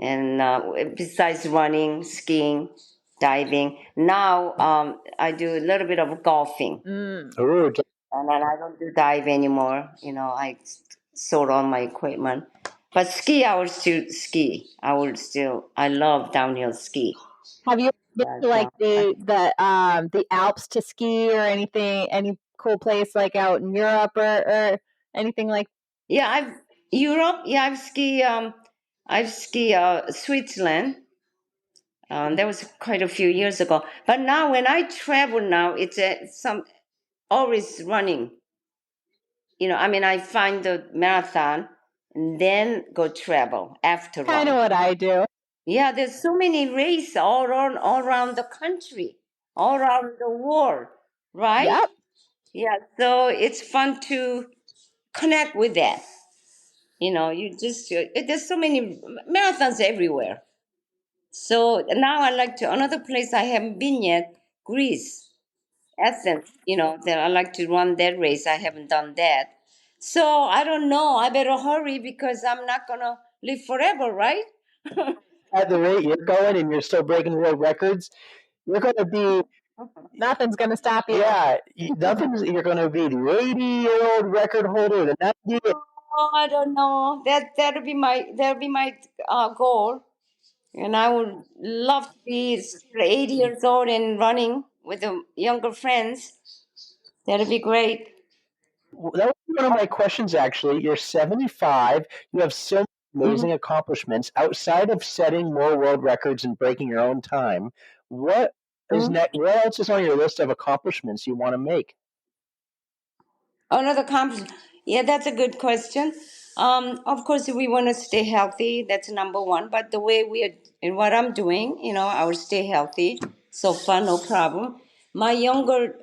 S1: And besides running, skiing, diving, now I do a little bit of golfing.
S5: Ooh,
S1: And then I don't do dive anymore. I sold all my equipment. But ski, I will still ski. I love downhill ski.
S6: Have you been to like
S1: But,
S6: the Alps to ski or anything? Any cool place like out in Europe or anything like?
S1: yeah, Europe. Yeah, I've ski Switzerland. That was quite a few years ago. But now when I travel now, it's always running. I find the marathon and then go travel after run.
S6: Kind of what I do.
S1: Yeah, there's so many races all around the country, all around the world, right?
S6: Yep.
S1: Yeah, so it's fun to connect with that. There's so many marathons everywhere. So now I like to another place I haven't been yet, Greece. Essence, that I like to run that race. I haven't done that. So I don't know. I better hurry because I'm not gonna live forever, right?
S5: At the rate you're going and you're still breaking world records, you're going to be,
S6: Nothing's going to stop you.
S5: yeah, you're going to be the 80-year-old record holder, the 90.
S1: Oh, I don't know. That'll be my goal, and I would love to be still 80 years old and running with the younger friends. That'd be great.
S5: That was one of my questions, actually. You're 75. You have so many amazing accomplishments outside of setting more world records and breaking your own time. What is next? What else is on your list of accomplishments you want to make?
S1: Another compliment. Yeah, that's a good question. Of course, we want to stay healthy. That's number one. But the way we are, in what I'm doing, I will stay healthy. So far, no problem. My older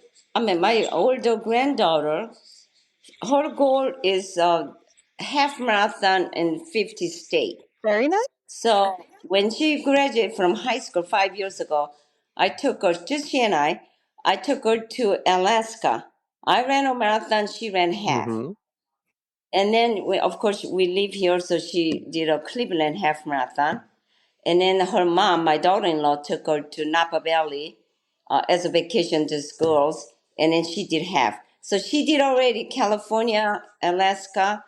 S1: granddaughter, her goal is half marathon in 50 states.
S6: Very nice.
S1: So when she graduated from high school 5 years ago, I took her, just she and I took her to Alaska. I ran a marathon, she ran half.
S5: Mm-hmm.
S1: And then, of course, we live here, so she did a Cleveland half marathon. And then her mom, my daughter-in-law, took her to Napa Valley as a vacation, just girls. And then she did half. So she did already California, Alaska,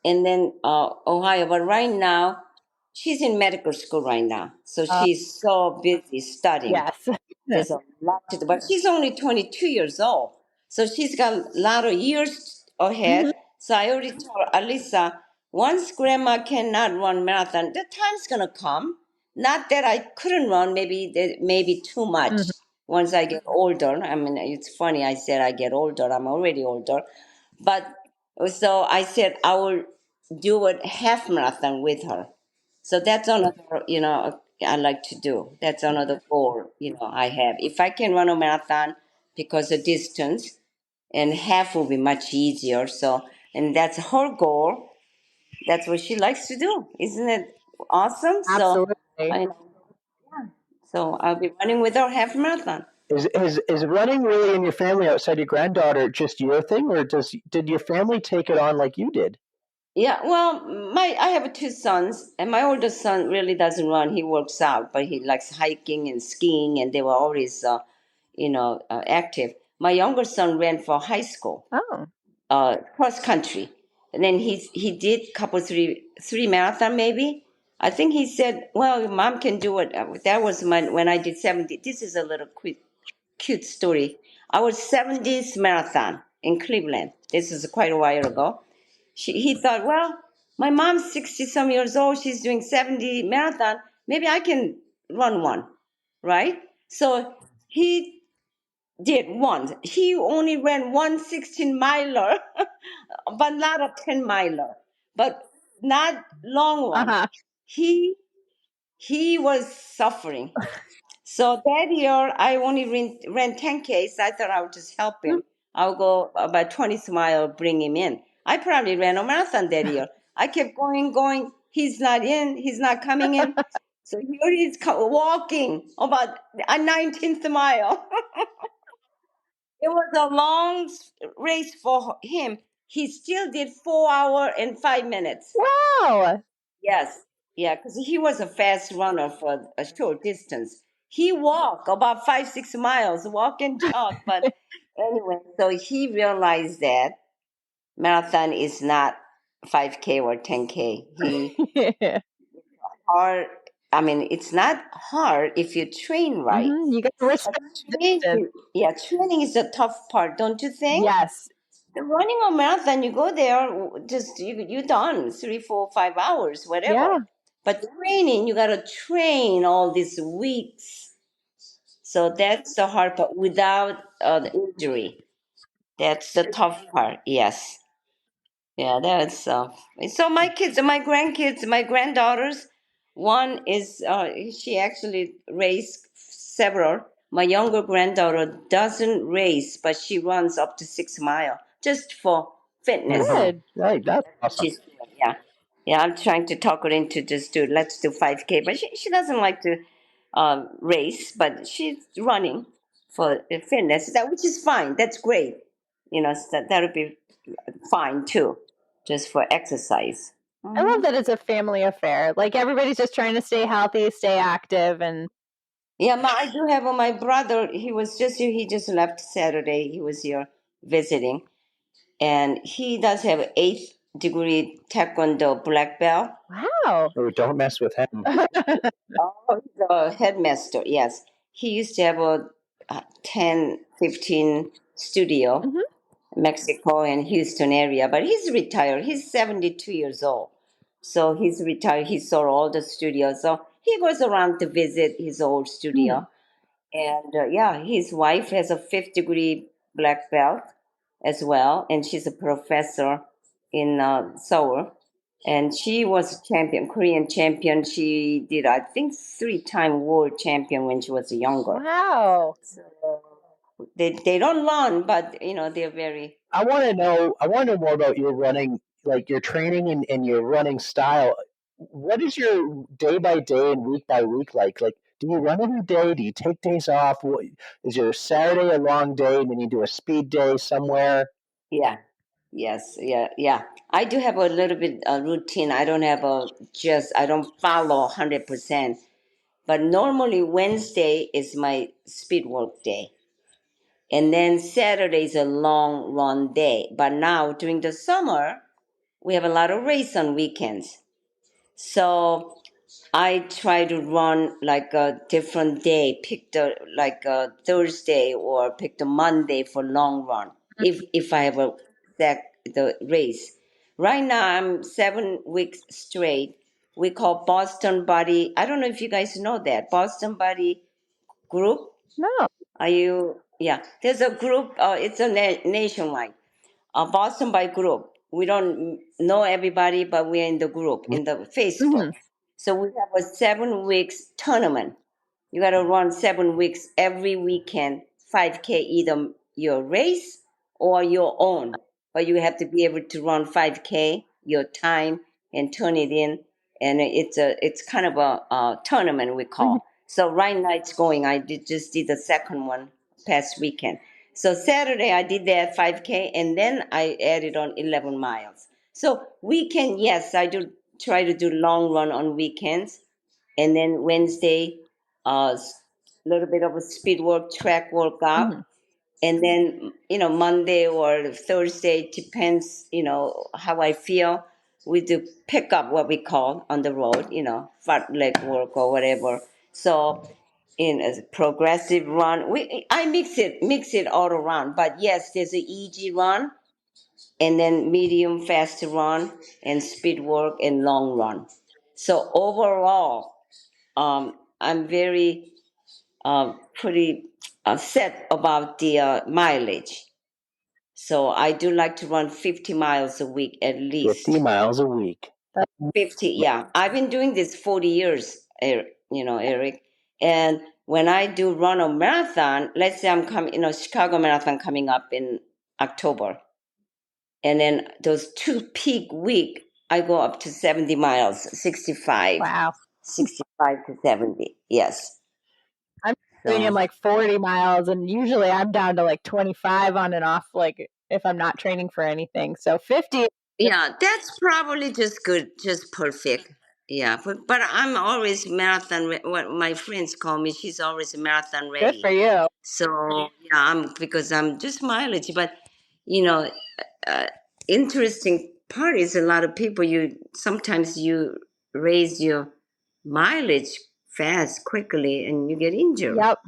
S1: and then Ohio. But right now, she's in medical school right now. So she's so busy studying.
S6: Yes.
S1: There's a lot to do. But she's only 22 years old. So she's got a lot of years ahead. So I already told her, Alisa, once grandma cannot run marathon, the time's going to come. Not that I couldn't run, maybe too much once I get older. I mean, it's funny I said I get older. I'm already older. But so I said I will do a half marathon with her. So that's another, I like to do. That's another goal, I have. If I can run a marathon because of distance, and half will be much easier. So, and that's her goal. That's what she likes to do. Isn't it awesome?
S6: Absolutely.
S1: So I'll be running with her half marathon.
S5: Is running really in your family outside your granddaughter just your thing, or did your family take it on like you did?
S1: Yeah, well, I have two sons, and my oldest son really doesn't run. He works out, but he likes hiking and skiing, and they were always, active. My younger son ran for high school, cross country, and then he did couple three marathon maybe. I think he said, "Well, mom can do it." That was when I did 70. This is a little cute story. I was 70th marathon in Cleveland. This is quite a while ago. He thought, well, my mom's 60 some years old. She's doing 70 marathon. Maybe I can run one, right? So he did one. He only ran one 16-miler, but not a 10-miler, but not long one. He was suffering. So that year, I only ran 10Ks. I thought I would just help him. I'll go about 20 mile, bring him in. I probably ran a marathon that year. I kept going. He's not in. He's not coming in. So here he's walking about a 19th mile. It was a long race for him. He still did 4 hours and 5 minutes.
S6: Wow.
S1: Yes, yeah, because he was a fast runner for a short distance. He walked about 5, 6 miles, walk and jog. But anyway, so he realized that marathon is not 5K or 10K. Hard. I mean, it's not hard if you train right.
S6: You got to respect
S1: training is the tough part, don't you think?
S6: Yes.
S1: Running a marathon, you go there, just you're done 3, 4, 5 hours, whatever.
S6: Yeah.
S1: But training, you gotta train all these weeks. So that's the hard part without the injury. That's the tough part. Yes. Yeah, that's so my kids, my grandkids, my granddaughters. One is she actually raced several. My younger granddaughter doesn't race, but she runs up to 6 mile just for fitness.
S6: Good.
S5: Right, that's awesome.
S1: Yeah. I'm trying to talk her into let's do 5K, but she doesn't like to race, but she's running for fitness, which is fine. That's great. That would be fine too, just for exercise.
S6: I love that it's a family affair. Like everybody's just trying to stay healthy, stay active, and
S1: yeah, I do have my brother. He just left Saturday. He was here visiting, and he does have an 8th degree Taekwondo black belt.
S6: Wow!
S5: Oh, don't mess with him.
S1: Oh, he's a headmaster. Yes, he used to have a 10, 15 studio, Mexico and Houston area, but he's retired. He's 72 years old. So he's retired. He saw all the studios. So he goes around to visit his old studio. And yeah, his wife has a 5th degree black belt as well. And she's a professor in Seoul. And she was champion, Korean champion. She did, I think, 3-time world champion when she was younger.
S6: Wow.
S1: So they don't run, but they're very.
S5: I want to know more about your running, like your training and your running style. What is your day by day and week by week like? Like, do you run every day? Do you take days off? Is your Saturday a long day and then you do a speed day somewhere?
S1: Yeah. Yes. Yeah. I do have a little bit routine. I don't have I don't follow 100%. But normally Wednesday is my speed work day. And then Saturday is a long run day. But now during the summer, we have a lot of race on weekends. So I try to run like a different day, pick a Thursday or pick the Monday for long run. If I have the race. Right now I'm 7 weeks straight. We call Boston Body. I don't know if you guys know that Boston Body group.
S6: No.
S1: Are you? Yeah, there's a group. It's a nationwide. Boston by group. We don't know everybody, but we're in the group in the Facebook. So we have a 7 weeks tournament. You got to run 7 weeks every weekend, 5K, either your race or your own. But you have to be able to run 5K, your time, and turn it in. And it's kind of a tournament we call. So right now it's going. I just did the second one past weekend. So Saturday I did that 5K, and then I added on 11 miles. So weekend, yes, I do try to do long run on weekends, and then Wednesday, a little bit of a speed work, track workout, and then Monday or Thursday depends how I feel. We do pick up what we call on the road, fat leg work or whatever. So in a progressive run, I mix it all around. But yes, there's an easy run, and then medium fast run, and speed work and long run. So overall, I'm very pretty set about the mileage. So I do like to run 50 miles a week at least.
S5: 50 miles a week.
S1: 50, yeah. I've been doing this 40 years, Eric. And when I do run a marathon, let's say I'm coming, Chicago Marathon coming up in October. And then those 2 peak week, I go up to 70 miles, 65.
S6: Wow.
S1: 65 to 70, yes.
S6: I'm doing like 40 miles, and usually I'm down to like 25 on and off, like if I'm not training for anything. So 50.
S1: Yeah, that's probably just good, just perfect. Yeah, but I'm always marathon. What my friends call me, she's always marathon ready.
S6: Good for you.
S1: So yeah, because I'm just mileage. But interesting part is a lot of people. Sometimes you raise your mileage fast, quickly, and you get injured.
S6: Yep.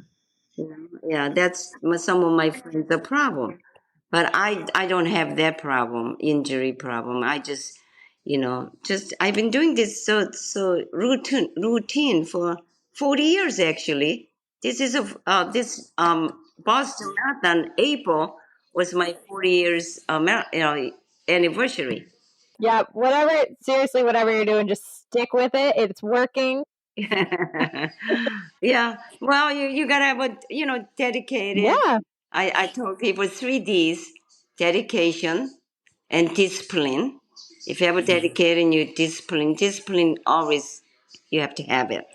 S1: Yeah, that's some of my friends' a problem. But I don't have that problem, injury problem. I just, I've been doing this so routine for 40 years actually. This is this Boston Marathon April was my 40 years anniversary.
S6: Yeah, seriously, whatever you're doing, just stick with it. It's working.
S1: Yeah. Well, you gotta have dedicated.
S6: Yeah.
S1: I told people 3 Ds: dedication and discipline. If you have a dedicated and you discipline always you have to have it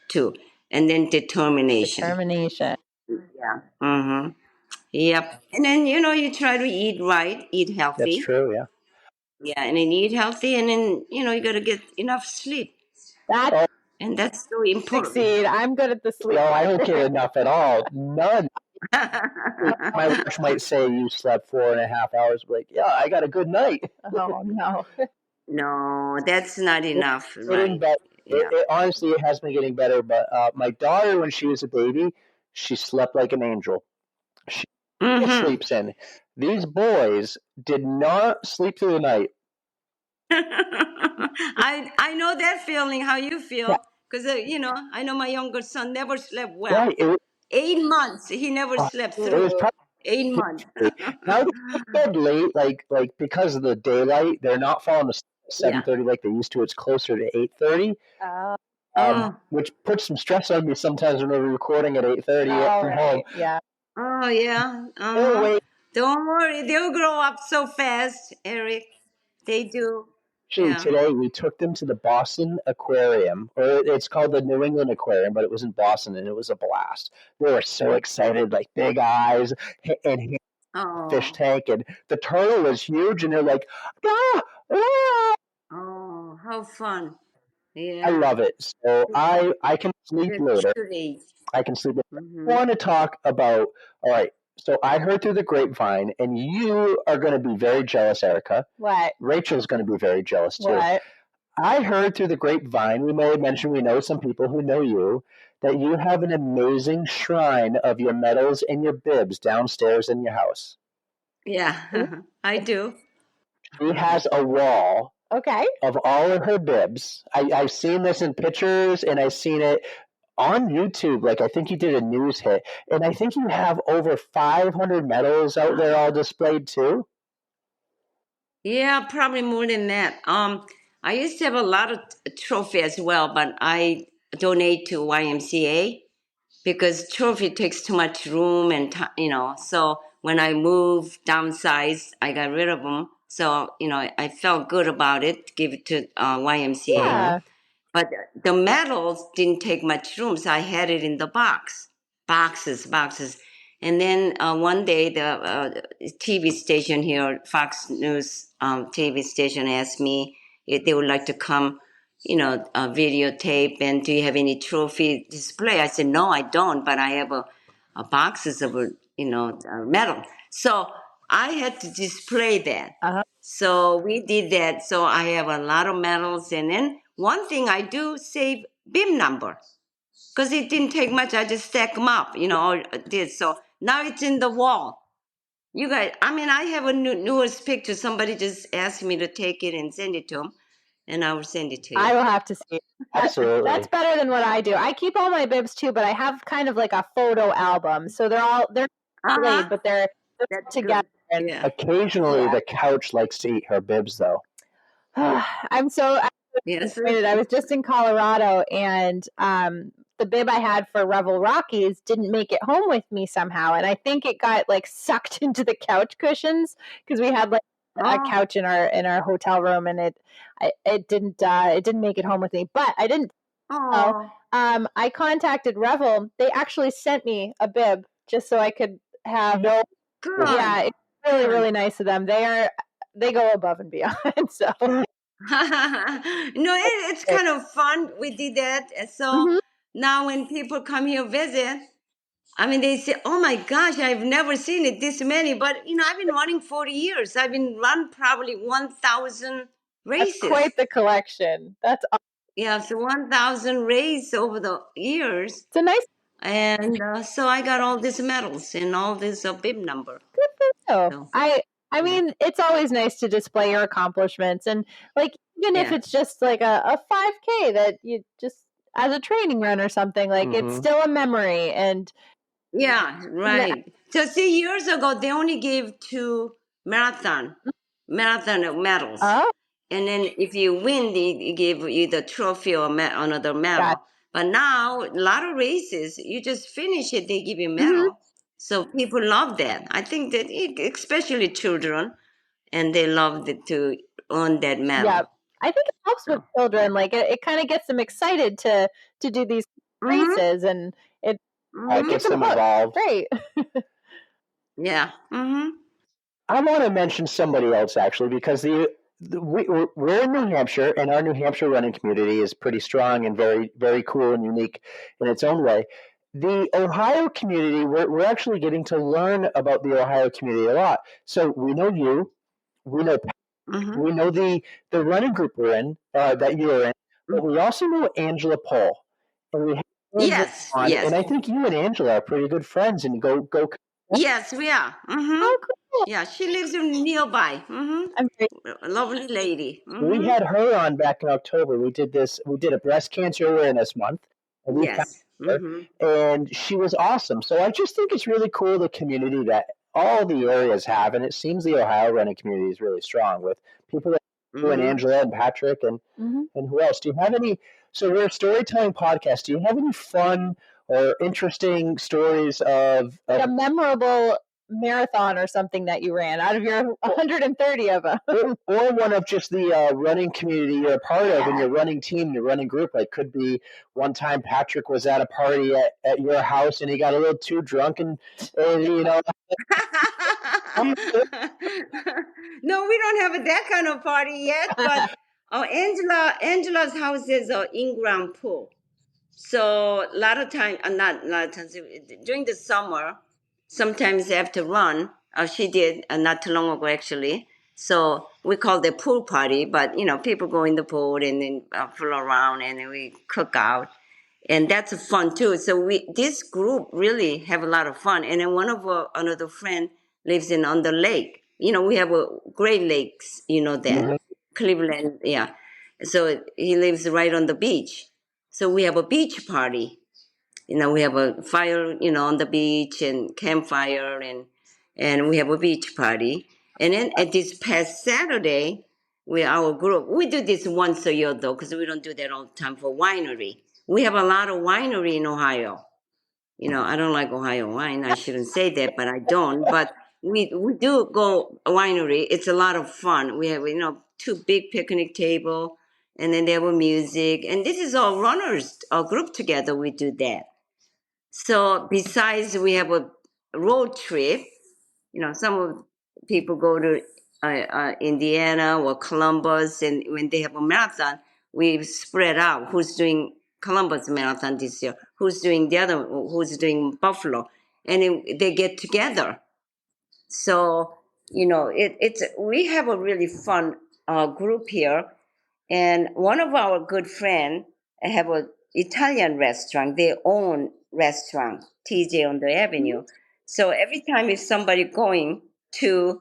S1: too. And then determination. Yeah. Mm-hmm. Yep. And then, you try to eat right, eat
S5: That's
S1: healthy.
S5: true, yeah.
S1: Yeah, and then eat healthy, and then, you got to get enough sleep.
S6: That's
S1: And that's so important.
S6: succeed. I'm good at the sleep.
S5: No, I don't get enough at all. None. My watch might say you slept 4.5 hours. Like, yeah, I got a good night.
S6: Oh, no.
S1: No, that's not enough,
S5: Getting
S1: right?
S5: better.
S1: Yeah.
S5: Honestly, it has been getting better. But my daughter, when she was a baby, she slept like an angel. She
S1: Mm-hmm.
S5: sleeps in. These boys did not sleep through the night.
S1: I know that feeling, how you feel, because I know my younger son never slept well.
S5: Right.
S1: 8 months he never slept
S5: It was
S1: through.
S5: probably
S1: 8 months.
S5: now they go to bed late, like because of the daylight, they're not falling asleep at
S1: Yeah.
S5: 7:30 like they used to. It's closer to 8:30.
S1: Oh.
S5: Which puts some stress on me sometimes when we're recording at 8:30 from home.
S6: Yeah.
S1: Oh yeah.
S5: Oh, wait.
S1: Don't worry, they'll grow up so fast, Eric. They do.
S5: Actually,
S1: Yeah.
S5: today we took them to the Boston Aquarium, or it's called the New England Aquarium, but it was in Boston, and it was a blast. They were so excited, like big eyes, and fish tank, and the turtle was huge, and they're like, ah, ah.
S1: Oh, how fun! Yeah.
S5: I love it. So I can sleep later. I can sleep later.
S1: Mm-hmm.
S5: I want to talk about, all right, so I heard through the grapevine, and you are going to be very jealous, Erika.
S6: What?
S5: Rachel's going to be very jealous, too.
S6: What?
S5: I heard through the grapevine, we may have mentioned we know some people who know you, that you have an amazing shrine of your medals and your bibs downstairs in your house.
S1: Yeah, I do.
S5: She has a wall
S6: Okay.
S5: of all of her bibs. I've seen this in pictures, and I've seen it on YouTube. Like, I think you did a news hit, and I think you have over 500 medals out there all displayed too.
S1: Yeah, probably more than that. I used to have a lot of trophy as well, but I donate to YMCA because trophy takes too much room and so when I moved downsized, I got rid of them. So I felt good about it, give it to YMCA.
S6: Yeah.
S1: But the medals didn't take much room, so I had it in the boxes. And then one day the TV station here, Fox News TV station, asked me if they would like to come, videotape, and do you have any trophy display? I said, no, I don't, but I have a boxes of, medal. So I had to display that.
S6: Uh-huh.
S1: So we did that. So I have a lot of medals. And then one thing I do save BIM number because it didn't take much. I just stack them up, or did. So now it's in the wall. You guys, I have a newest picture. Somebody just asked me to take it and send it to them, and I will send it to you.
S6: I will have to see it.
S5: Absolutely.
S6: That's better than what I do. I keep all my bibs too, but I have kind of like a photo album. So they're laid, but they're together.
S1: And, yeah.
S5: Occasionally, the couch likes to eat her bibs, though.
S6: I'm so excited. I was just in Colorado, and the bib I had for Revel Rockies didn't make it home with me somehow, and I think it got like sucked into the couch cushions because we had like a couch in our hotel room, and it didn't make it home with me. But I didn't. I contacted Revel. They actually sent me a bib just so I could have.
S1: Good.
S6: Yeah, it's really, really nice of them. They go above and beyond. So
S1: it's kind of fun. We did that. So now when people come here visit, they say, oh my gosh, I've never seen it this many. But, I've been running 40 years. I've been run probably 1,000 races.
S6: That's quite the collection. That's awesome.
S1: Yeah, so 1,000 races over the years.
S6: It's a nice.
S1: And so I got all these medals and all this bib number.
S6: Good for you. So, I mean, it's always nice to display your accomplishments, and like even if it's just like a 5K that you just as a training run or something, like it's still a memory. And
S1: yeah, right. So see, years ago they only gave 2 marathon medals.
S6: Oh.
S1: And then if you win, they give you the trophy or another medal. But now, a lot of races, you just finish it, they give you a medal. So people love that. I think that, especially children, and they love to earn that medal.
S6: Yeah, I think it helps with children. Like it kind of gets them excited to do these races, and it
S5: gets them involved.
S6: Great.
S1: Yeah. Mm-hmm.
S5: I want to mention somebody else actually because we're in New Hampshire, and our New Hampshire running community is pretty strong and very, very cool and unique in its own way. The Ohio community, we're actually getting to learn about the Ohio community a lot. So we know you, we know we know the running group we're in, that you're in, but we also know Angela Pohl. And we have
S1: Yes.
S5: on,
S1: Yes.
S5: and I think you and Angela are pretty good friends, and go.
S1: Yes, we are. Mm-hmm.
S6: Oh, cool.
S1: Yeah, she lives nearby. Mm-hmm.
S6: I'm great.
S1: A lovely lady. Mm-hmm.
S5: We had her on back in October. We did a breast cancer awareness month. And we
S1: Yes.
S5: and she was awesome. So I just think it's really cool, the community that all the areas have, and it seems the Ohio running community is really strong with people like you and Angela and Patrick and who else? Do you have any? So we're a storytelling podcast. Do you have any fun or interesting stories of
S6: a memorable marathon or something that you ran out of your 130 of them,
S5: or one of just the running community you're a part of, and your running team, your running group? Like, could be one time Patrick was at a party at your house and he got a little too drunk and you know.
S1: No, we don't have that kind of party yet. But Angela's house is an in-ground pool. So a lot of times, not a lot of times, during the summer, sometimes they have to run. She did not too long ago, actually. So we call it pool party, but, people go in the pool and then float around and then we cook out. And that's fun, too. So this group really have a lot of fun. And then one of another friend lives on the lake. We have a Great Lakes, that. Cleveland, yeah. So he lives right on the beach. So we have a beach party. We have a fire, on the beach and campfire and we have a beach party. And then at this past Saturday, our group, we do this once a year though, because we don't do that all the time for winery. We have a lot of winery in Ohio. I don't like Ohio wine. I shouldn't say that, but I don't. But we do go winery. It's a lot of fun. We have, 2 big picnic table, and then they have music. And this is all runners, a group together. We do that. So besides, we have a road trip. Some of people go to Indiana or Columbus, and when they have a marathon, we spread out who's doing Columbus Marathon this year, who's doing Buffalo, and they get together. So, we have a really fun group here. And one of our good friends have an Italian restaurant, their own restaurant, TJ on the Avenue. So every time if somebody going to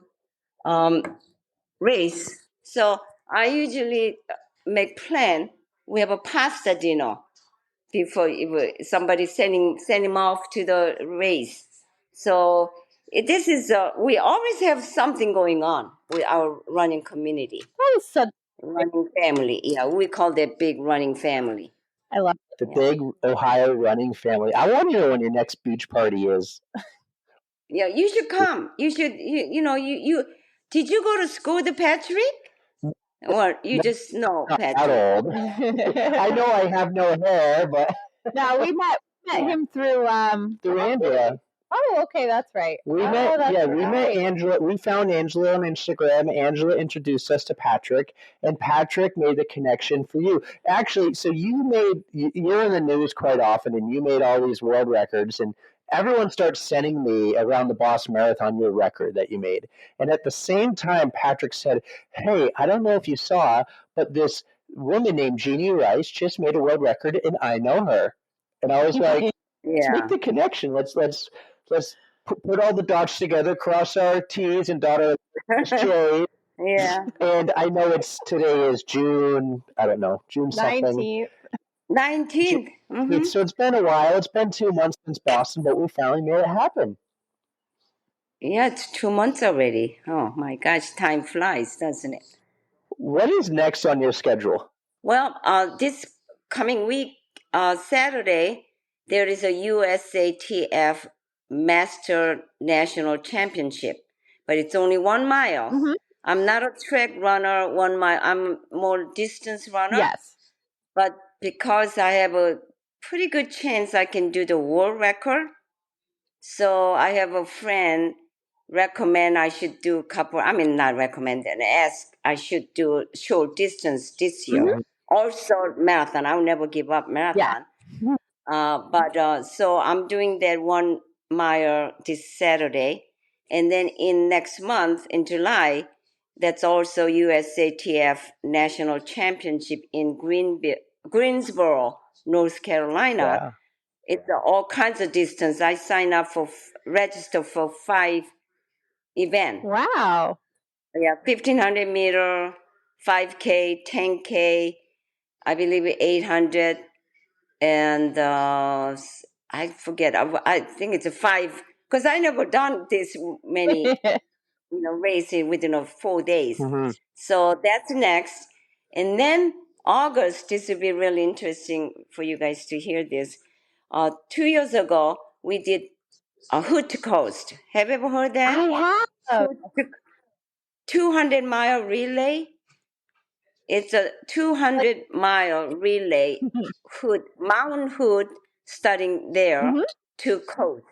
S1: race, so I usually make plan. We have a pasta dinner before somebody send him off to the race. So this is we always have something going on with our running community. Running family, yeah, we call that big running family.
S6: I love
S5: the big Ohio running family. I want to know when your next beach party is.
S1: Yeah, you should come. You should. You did you go to school with Patrick? Or you just know Patrick?
S5: Not old. I know I have no hair, but
S6: no, we met him through
S5: Andrea.
S6: Oh, okay, that's right.
S5: We met Angela. We found Angela on Instagram. Angela introduced us to Patrick, and Patrick made the connection for you. Actually, so you're in the news quite often, and you made all these world records, and everyone starts sending me around the Boston Marathon your record that you made. And at the same time, Patrick said, "Hey, I don't know if you saw, but this woman named Jeannie Rice just made a world record, and I know her." And I was like, "Let's make the connection. Let's put all the dots together, cross our T's and dot our J's."
S1: Yeah.
S5: And I know today is June, I don't know, June something.
S1: 19th. Mm-hmm.
S5: So it's been a while. It's been 2 months since Boston, but we finally made it happen.
S1: Yeah, it's 2 months already. Oh my gosh, time flies, doesn't it?
S5: What is next on your schedule?
S1: Well, this coming week, Saturday, there is a USATF Master National Championship, but it's only 1 mile. Mm-hmm. I'm not a track runner, 1 mile. I'm more distance runner.
S6: Yes.
S1: But because I have a pretty good chance I can do the world record. So I have a friend recommend I should do a couple, I mean, not recommend, and ask I should do short distance this year.
S6: Mhm.
S1: Also marathon. I'll never give up marathon. So I'm doing that 1 mile this Saturday. And then in next month, in July, that's also USATF National Championship in Greensboro, North Carolina.
S5: Yeah.
S1: It's all kinds of distance. I sign up for, register for 5 events.
S6: Wow.
S1: Yeah, 1,500 meter, 5K, 10K, I believe 800, and I forget. I think it's a 5, because I never done this many races within 4 days.
S5: Mm-hmm.
S1: So that's next. And then August, this will be really interesting for you guys to hear this. 2 years ago, we did a Hood Coast. Have you ever heard that?
S6: I have.
S1: 200-mile relay. It's a 200-mile relay, Mountain Hood, starting there to coast.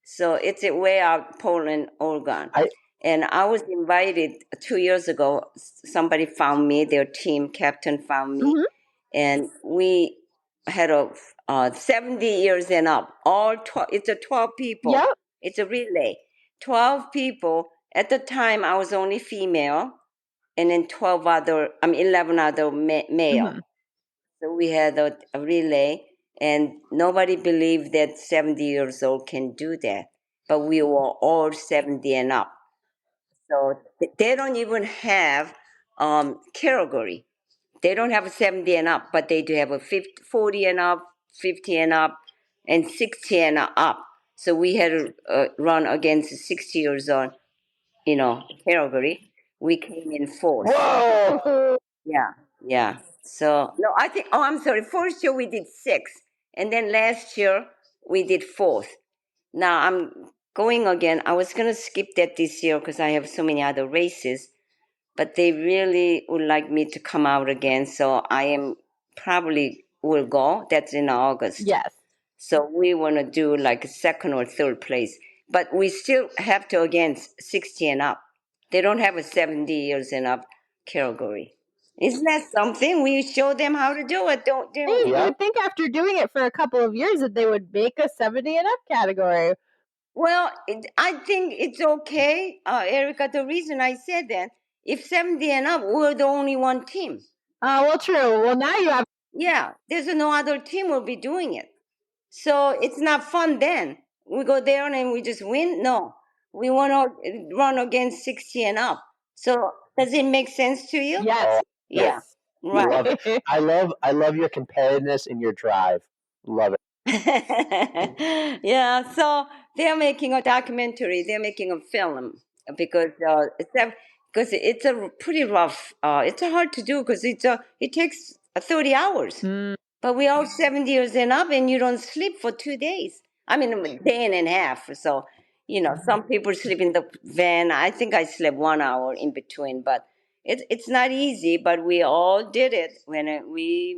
S1: So it's way out Portland, Oregon. And I was invited 2 years ago. Somebody found me, their team captain found me, and we had a 70 years and up. It's a 12 people.
S6: Yep.
S1: It's a relay. 12 people. At the time, I was only female, and then 11 other male. So we had a relay, and nobody believed that 70 years old can do that. But we were all 70 and up. So they don't even have category. They don't have a 70 and up, but they do have a 40 and up, 50 and up, and 60 and up. So we had to run against 60 years old, category. We came in fourth.
S5: Whoa!
S1: Yeah. So, no, I'm sorry. First year we did 6. And then last year we did 4th. Now I'm going again. I was going to skip that this year because I have so many other races. But they really would like me to come out again. So I am probably will go. That's in August.
S6: Yes.
S1: So we want to do like 2nd or 3rd place. But we still have to against 60 and up. They don't have a 70 years and up category. Isn't that something? We show them how to do it, don't
S6: Hey,
S1: we?
S6: you would think after doing it for a couple of years that they would make a 70 and up category.
S1: Well, I think it's okay, Erika. The reason I said that, if 70 and up, we're the only one team.
S6: Well, true. Well, now you have.
S1: Yeah, there's no other team will be doing it. So it's not fun then. We go there and we just win? No. We want to run against 60 and up. So does it make sense to you?
S6: Yes.
S1: Yeah.
S5: I love it. I love your competitiveness and your drive. Love
S1: it. Yeah, so they're making a documentary. They're making a film because it's a pretty rough. It's hard to do because it takes 30 hours. But we all 70 years and up, and you don't sleep for 2 days. I mean, a day and a half. So, some people sleep in the van. I think I slept 1 hour in between, but it's not easy. But we all did it when we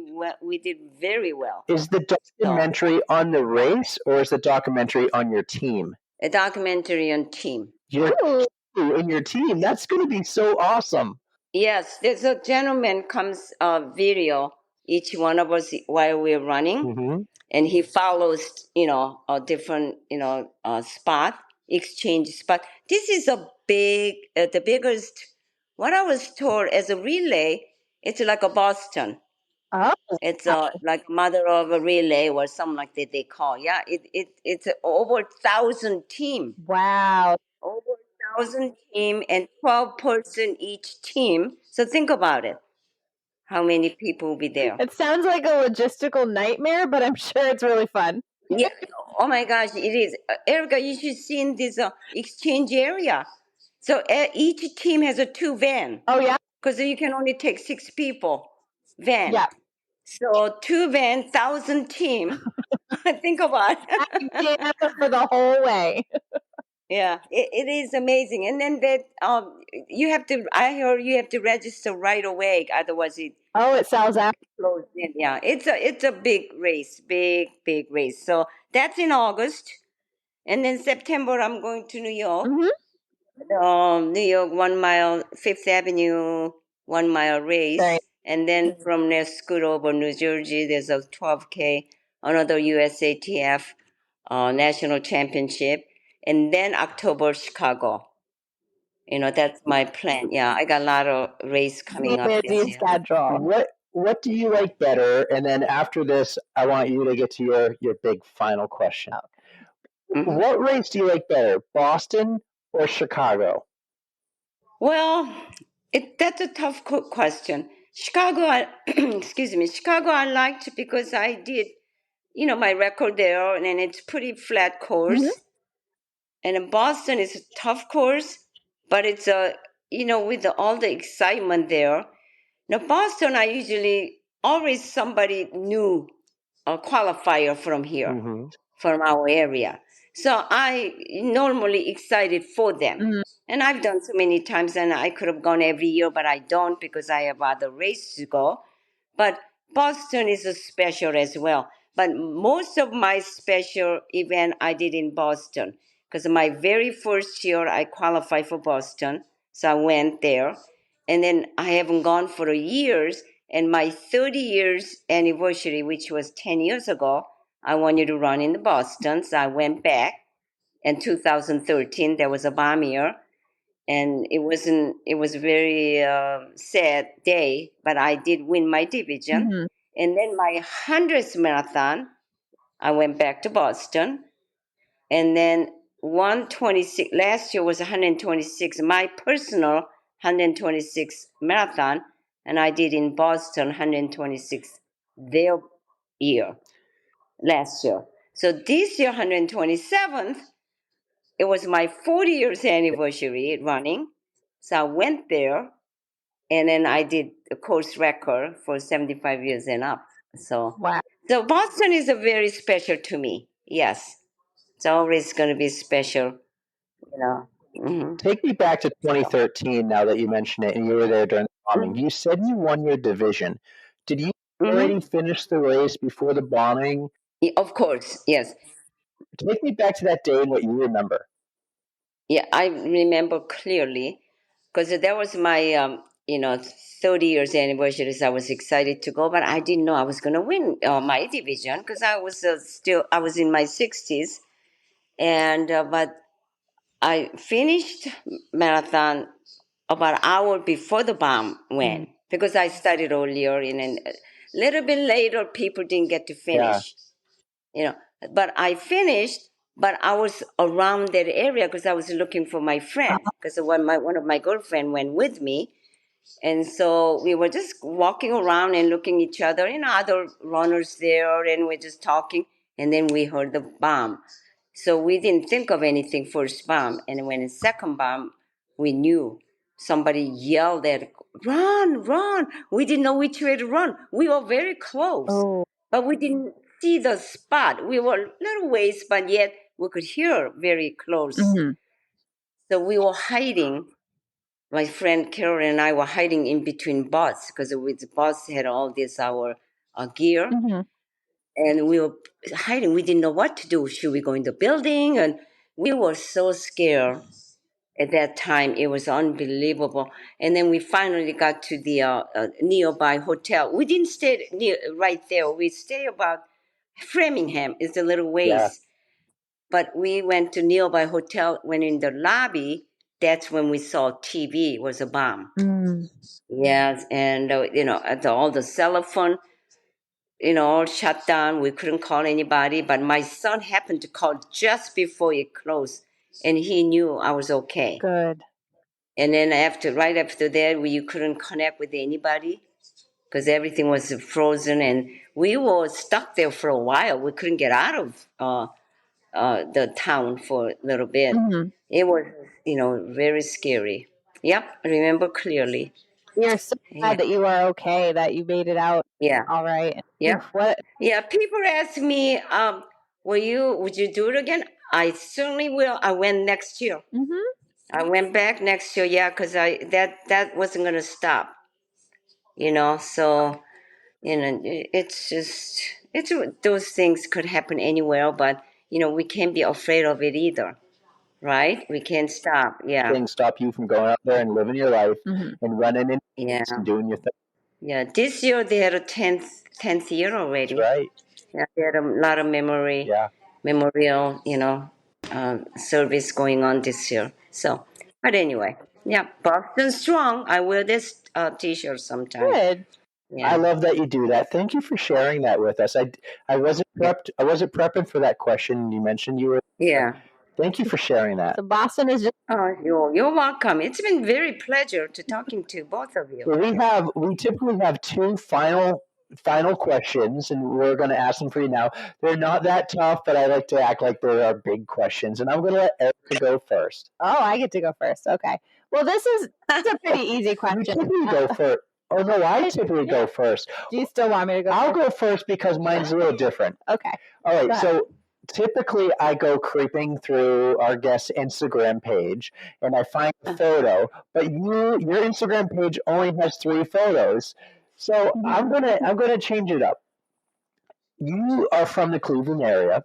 S1: did very well.
S5: Is the documentary on the race, or is the documentary on your team?
S1: A documentary on team.
S5: In your team, that's going to be so awesome.
S1: Yes, there's a gentleman comes video each one of us while we're running, and he follows a different spot, exchange spot. This is the biggest. What I was told as a relay, it's like a Boston.
S6: Oh,
S1: it's like mother of a relay or something like that they call. Yeah, it's over 1,000 team.
S6: Wow.
S1: Over 1,000 team and 12-person each team. So think about it. How many people will be there?
S6: It sounds like a logistical nightmare, but I'm sure it's really fun.
S1: Yeah. Oh my gosh, it is. Erika, you should see in this exchange area. So each team has a 2 van.
S6: Oh, yeah?
S1: Because you can only take 6 people van.
S6: Yeah.
S1: So 2 van, 1,000 team. Think about it.
S6: For the whole way.
S1: Yeah, it is amazing. And then that you have to. I heard you have to register right away, otherwise it
S6: it sells out.
S1: closed in. Yeah, it's a big race, big race. So that's in August, and then September I'm going to New York. New York 1 mile, Fifth Avenue 1 mile race,
S6: Right.
S1: and then from there scoot over New Jersey. There's a 12K, another USATF national championship, and then October Chicago. That's my plan. Yeah, I got a lot of race coming up this
S6: Busy
S1: year.
S6: schedule.
S5: What do you like better? And then after this, I want you to get to your big final question.
S1: Mhm.
S5: What race do you like better, Boston or Chicago?
S1: Well, that's a tough question. Chicago, excuse me, Chicago I liked because I did, my record there, and then it's pretty flat course. And in Boston, it's a tough course, but it's with all the excitement there. Now, Boston, I usually always somebody new, a qualifier from here, from our area. So I normally excited for them. And I've done so many times, and I could have gone every year, but I don't because I have other races to go. But Boston is a special as well. But most of my special event I did in Boston because my very first year I qualified for Boston, so I went there, and then I haven't gone for years. And my 30 years anniversary, which was 10 years ago, I wanted to run in Boston, so I went back. In 2013, there was a bomb year, and it was a very sad day, but I did win my division. And then my 100th marathon, I went back to Boston, and then 126 last year was 126, my personal 126 marathon, and I did in Boston 126 their year last year. So this year 127th, it was my 40 years anniversary running. So I went there, and then I did a course record for 75 years and up. So,
S6: Wow.
S1: so Boston is a very special to me. Yes, it's always going to be special.
S5: Take me back to 2013 now that you mention it, and you were there during the bombing.
S1: Mhm.
S5: You said you won your division. Did you
S1: Mhm.
S5: already finish the race before the bombing?
S1: Yeah, of course, yes.
S5: Take me back to that day and what you remember.
S1: Yeah, I remember clearly because that was my 30 years anniversary. So I was excited to go, but I didn't know I was going to win my division because I was I was in my 60s, and but I finished marathon about an hour before the bomb went because I started earlier, and then a little bit later people didn't get to finish. But I finished, but I was around that area because I was looking for my friend because one of my girlfriend went with me, and so we were just walking around and looking at each other, other runners there, and we're just talking, and then we heard the bomb. So we didn't think of anything first bomb, and when the second bomb, we knew. Somebody yelled at, "Run, run!" We didn't know which way to run. We were very close, but we didn't see the spot. We were a little ways, but yet we could hear very close. So we were hiding. My friend Carol and I were hiding in between bus because the bus had all this our gear, and we were hiding. We didn't know what to do. Should we go in the building? And we were so scared at that time. It was unbelievable. And then we finally got to the nearby hotel. We didn't stay right there. We stayed about Framingham. It's a little ways.
S5: Yeah.
S1: But we went to nearby hotel. When in the lobby, that's when we saw TV. It was a bomb. Yes, and all the cell phone, all shut down. We couldn't call anybody. But my son happened to call just before it closed, and he knew I was okay.
S6: Good.
S1: And then right after that, you couldn't connect with anybody because everything was frozen, and we were stuck there for a while. We couldn't get out of the town for a little bit. It was, very scary. Yep, I remember clearly.
S6: You're so glad that you are okay, that you made it out.
S1: Yeah.
S6: All right.
S1: Yeah.
S6: What?
S1: Yeah. People ask me, would you do it again? I certainly will. I went next year. I went back next year, yeah, because that wasn't going to stop, So, it's just those things could happen anywhere, but we can't be afraid of it either, right? We can't stop, yeah.
S5: Things stop you from going out there and living your life and running in and doing your thing.
S1: Yeah, this year they had a 10th year already.
S5: That's right.
S1: Yeah, they had a lot of memorial, service going on this year. So, but anyway, yeah, Boston strong. I wear this T-shirt sometime.
S6: Good.
S1: Yeah.
S5: I love that you do that. Thank you for sharing that with us. I wasn't prepped. I wasn't prepping for that question. You mentioned you were.
S1: Yeah.
S5: Thank you for sharing that.
S6: So Boston is just.
S1: Oh, you're welcome. It's been very pleasure to talking to both of you.
S5: We typically have two final questions, and we're going to ask them for you now. They're not that tough, but I like to act like they are big questions, and I'm going to let Erika go first.
S6: Oh, I get to go first. Okay. Well, this is a pretty easy question.
S5: You typically go first. Oh no, I typically go first.
S6: Do you still want me to go?
S5: I'll go first because mine's a little different.
S6: Okay.
S5: All right. So typically, I go creeping through our guest's Instagram page, and I find a photo. But your Instagram page only has 3 photos, so I'm gonna change it up. You are from the Cleveland area.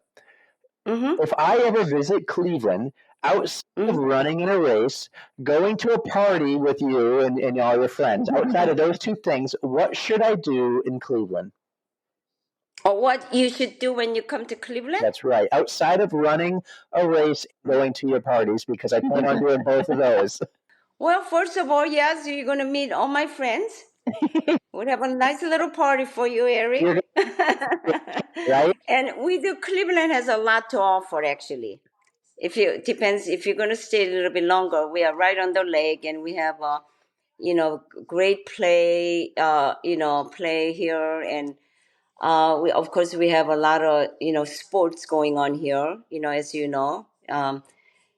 S1: Mm-hmm.
S5: If I ever visit Cleveland, outside of running in a race, going to a party with you and all your friends, outside of those 2 things, what should I do in Cleveland?
S1: Or what you should do when you come to Cleveland?
S5: That's right. Outside of running a race, going to your parties, because I plan on doing both of those.
S1: Well, first of all, yes, you're going to meet all my friends. We'll have a nice little party for you, Eric.
S5: Right?
S1: And Cleveland has a lot to offer, actually. Depends if you're going to stay a little bit longer. We are right on the lake, and we have great play, play here, and we have a lot of sports going on here, as you know, and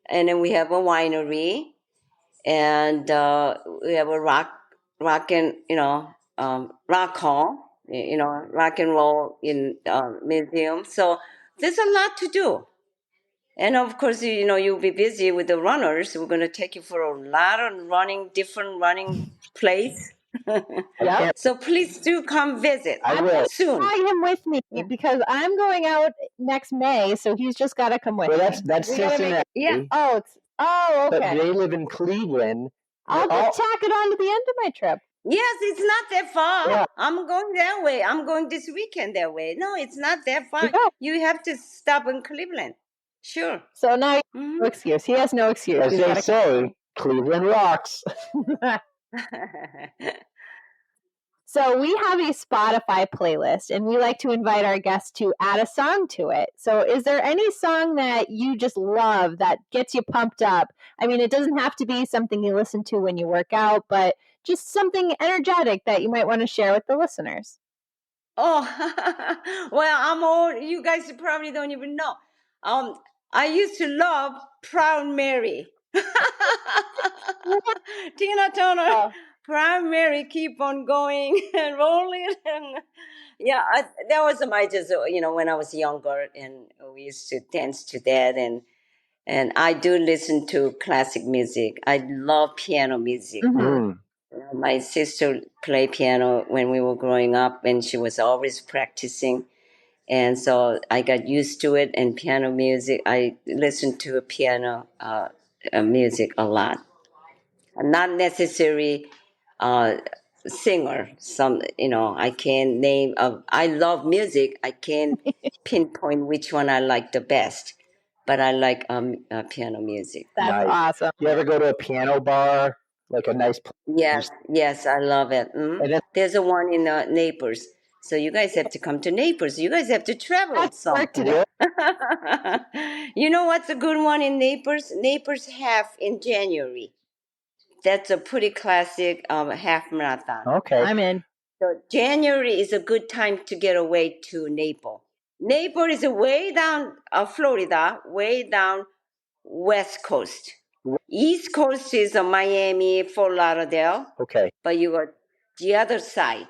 S1: then we have a winery, and we have a rock and rock hall, rock and roll in museum. So there's a lot to do. And of course, you'll be busy with the runners. We're going to take you for a lot of different running place.
S6: Yeah.
S1: So please do come visit.
S5: I will
S1: soon.
S6: Drag him with me because I'm going out next May, so he's just got to come with me.
S5: That's Cincinnati.
S1: Yeah.
S6: Oh, okay.
S5: But they live in Cleveland.
S6: I'll just tack it on to the end of my trip.
S1: Yes, it's not that far.
S5: Yeah.
S1: I'm going that way. I'm going this weekend that way. No, it's not that far. You have to stop in Cleveland. Sure.
S6: So now no excuse. He has no excuse.
S5: As they say, Cleveland rocks.
S6: So we have a Spotify playlist, and we like to invite our guests to add a song to it. So is there any song that you just love that gets you pumped up? I mean, it doesn't have to be something you listen to when you work out, but just something energetic that you might want to share with the listeners.
S1: Oh, well, I'm old. You guys probably don't even know. I used to love Proud Mary. Tina Turner.
S6: Oh.
S1: Proud Mary, keep on going and rolling. And yeah, that was my when I was younger, and we used to dance to that. And I do listen to classic music. I love piano music.
S6: Mm-hmm.
S1: My sister played piano when we were growing up, and she was always practicing. And so I got used to it. And piano music, I listen to piano music a lot. I'm not necessarily singer. I can't name. I love music. I can't pinpoint which one I like the best, but I like piano music.
S6: That's awesome.
S5: You ever go to a piano bar, like a nice place?
S1: Yes, I love it. There's a one in Naples. So you guys have to come to Naples. You guys have to travel.
S6: That's work to do.
S1: You know what's a good one in Naples? Naples half in January. That's a pretty classic half marathon.
S5: Okay.
S6: I'm in.
S1: So January is a good time to get away to Naples. Naples is way down Florida, way down West Coast. East Coast is Miami, Fort Lauderdale.
S5: Okay.
S1: But you got the other side,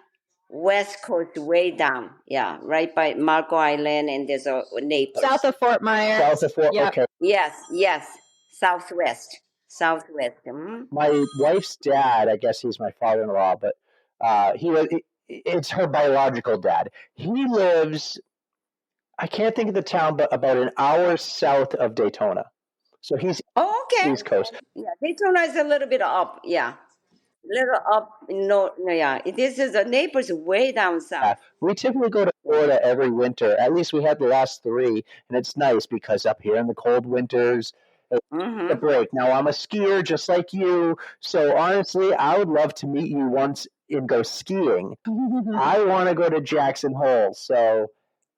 S1: West Coast, way down. Yeah, right by Marco Island, and there's a Naples.
S6: South of Fort Myers.
S5: South of Fort.
S6: Yep.
S5: Okay.
S1: Yes. Southwest.
S5: My wife's dad, I guess he's my father-in-law, but it's her biological dad. He lives, I can't think of the town, but about an hour south of Daytona. So he's East Coast.
S1: Yeah, Daytona is a little bit up. Yeah, little up. No, yeah. This is the Naples way down south.
S5: Yeah. We typically go to Florida every winter. At least we had the last 3, and it's nice because up here in the cold winters, it's a break. Now I'm a skier just like you, so honestly, I would love to meet you once and go skiing. I want to go to Jackson Hole. So.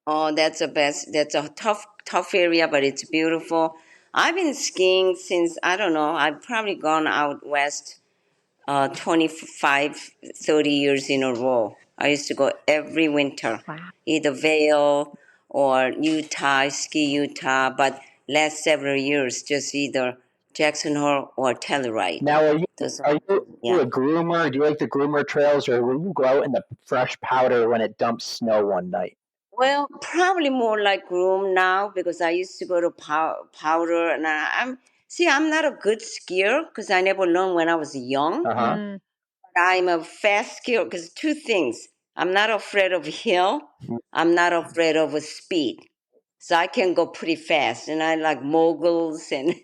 S1: Oh, that's the best. That's a tough area, but it's beautiful. I've been skiing since, I don't know, I've probably gone out west 25, 30 years in a row. I used to go every winter, either Vail or Utah, ski Utah, but last several years, just either Jackson Hole or Telluride.
S5: Now, are you a groomer? Do you like the groomer trails, or will you go out in the fresh powder when it dumps snow one night?
S1: Well, probably more like groom now, because I used to go to powder, and I'm not a good skier because I never learned when I was young. But I'm a fast skier because 2 things. I'm not afraid of hill. I'm not afraid of speed. So I can go pretty fast, and I like moguls and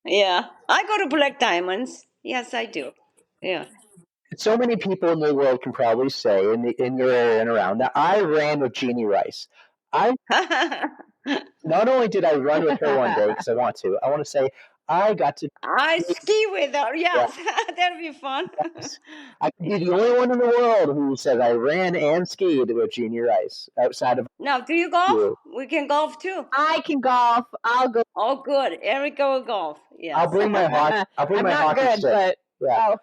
S1: yeah. I go to Black Diamonds. Yes, I do. Yeah.
S5: So many people in the world can probably say in your area and around that I ran with Jeannie Rice. Not only did I run with her one day because I want to say I got to.
S1: I ski with her. Yes, that'd be fun.
S5: Yes. I could be the only one in the world who said I ran and skied with Jeannie Rice outside of.
S1: Now, do you golf?
S5: You.
S1: We can golf too.
S6: I can golf. I'll go.
S1: Oh, good. Erika will golf. Yes.
S5: I'll bring my hockey.
S6: I'm not good,
S5: stick.
S6: But
S5: yeah.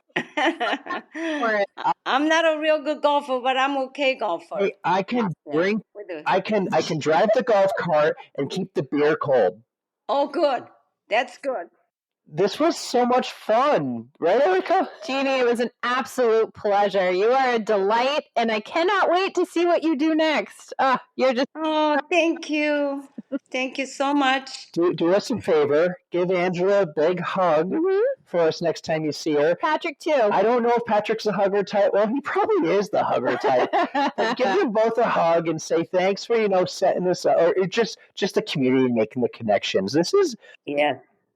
S1: I'm not a real good golfer, but I'm okay golfer.
S5: Hey, I can bring. I can drive the golf cart and keep the beer cold.
S1: Oh, good. That's good.
S5: This was so much fun, right, Erika?
S6: Jeannie, it was an absolute pleasure. You are a delight, and I cannot wait to see what you do next. You're just.
S1: Oh, thank you. Thank you so much.
S5: Do us a favor. Give Angela a big hug for us next time you see her.
S6: Patrick, too.
S5: I don't know if Patrick's a hugger type. Well, he probably is the hugger type. But give them both a hug and say thanks for, setting this up. Or just the community and making the connections. This is...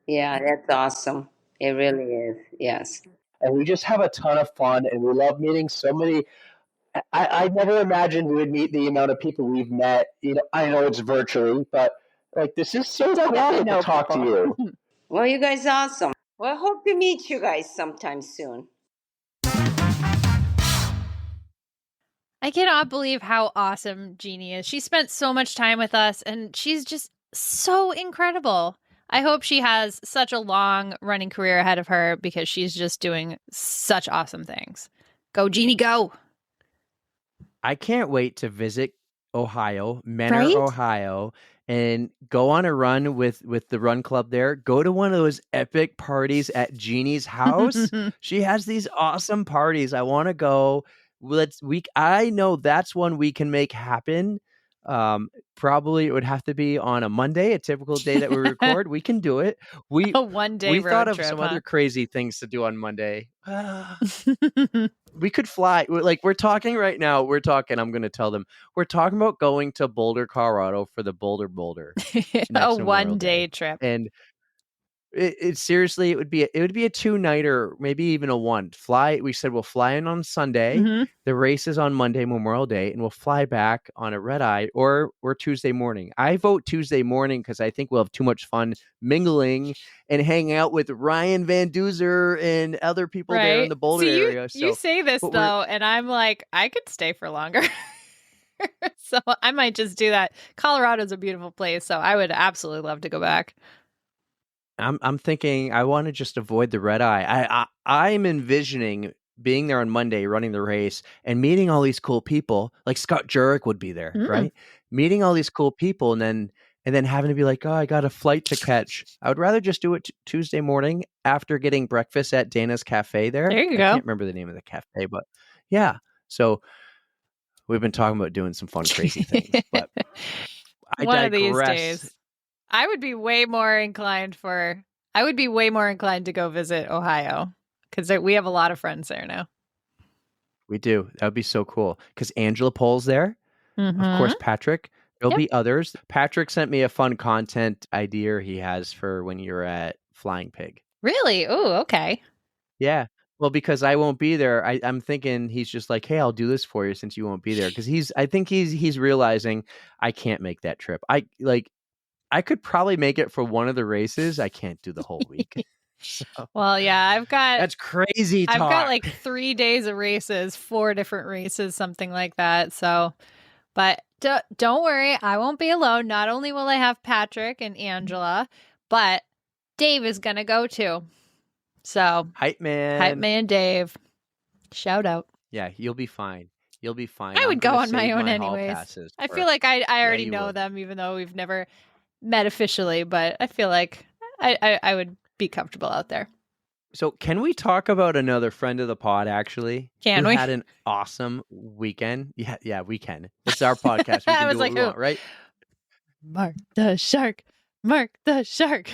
S1: Yeah, that's awesome. It really is. Yes.
S5: And we just have a ton of fun, and we love meeting so many... I never imagined we would meet the amount of people we've met. I know it's virtually, but this is so cool to talk to you.
S1: Well, you guys are awesome. Well, I hope to meet you guys sometime soon.
S4: I cannot believe how awesome Jeannie is. She spent so much time with us, and she's just so incredible. I hope she has such a long running career ahead of her because she's just doing such awesome things. Go, Jeannie, go.
S3: I can't wait to visit Ohio, Menor, Ohio, and go on a run with the run club there. Go to one of those epic parties at Jeannie's house. She has these awesome parties. I want to go. I know that's one we can make happen. Probably it would have to be on a Monday, a typical day that we record. We can do it.
S4: A one-day road
S3: thought of
S4: trip,
S3: some other crazy things to do on Monday. We could fly. We're talking right now. I'm going to tell them we're talking about going to Boulder, Colorado for the Boulder.
S4: A one-day trip.
S3: And it seriously, it would be a 2-nighter, maybe even a one. We said we'll fly in on Sunday. Mm-hmm. The race is on Monday, Memorial Day, and we'll fly back on a red-eye or Tuesday morning. I vote Tuesday morning because I think we'll have too much fun mingling and hanging out with Ryan Van Duzer and other people there in the Boulder area. So,
S4: you say this though, and I'm like, I could stay for longer. So I might just do that. Colorado's a beautiful place, so I would absolutely love to go back.
S3: I'm thinking I want to just avoid the red eye. I'm envisioning being there on Monday, running the race, and meeting all these cool people. Like Scott Jurek would be there, right? Meeting all these cool people, and then having to be like, oh, I got a flight to catch. I would rather just do it Tuesday morning after getting breakfast at Dana's Cafe there.
S4: There you go.
S3: I can't remember the name of the cafe, but Yeah. So we've been talking about doing some fun, crazy things, but I
S4: One
S3: digress.
S4: of these days, I would be way more inclined to go visit Ohio because we have a lot of friends there now.
S3: We do. That would be so cool because Angela Pole's there.
S4: Mm-hmm.
S3: Of course, Patrick. There'll be others. Patrick sent me a fun content idea he has for when you're at Flying Pig.
S4: Really? Oh, okay.
S3: Yeah. Well, because I won't be there, I'm thinking he's just like, hey, I'll do this for you since you won't be there. Because I think he's realizing I can't make that trip. I could probably make it for one of the races. I can't do the whole week. So,
S4: well, yeah,
S3: that's crazy talk.
S4: I've got like 3 days of races, 4 different races, something like that. So, but don't worry, I won't be alone. Not only will I have Patrick and Angela, but Dave is going to go too. So,
S3: Hype man
S4: Dave. Shout out.
S3: Yeah, you'll be fine. You'll be fine.
S4: I would go on my own anyways. I feel like I already know them, even though we've never met officially, but I feel like I would be comfortable out there.
S3: So can we talk about another friend of the pod, actually?
S4: Can we?
S3: Had an awesome weekend. Yeah, we can. It's our podcast. We can do what we want, right?
S4: Marc the Shark. Marc the Shark.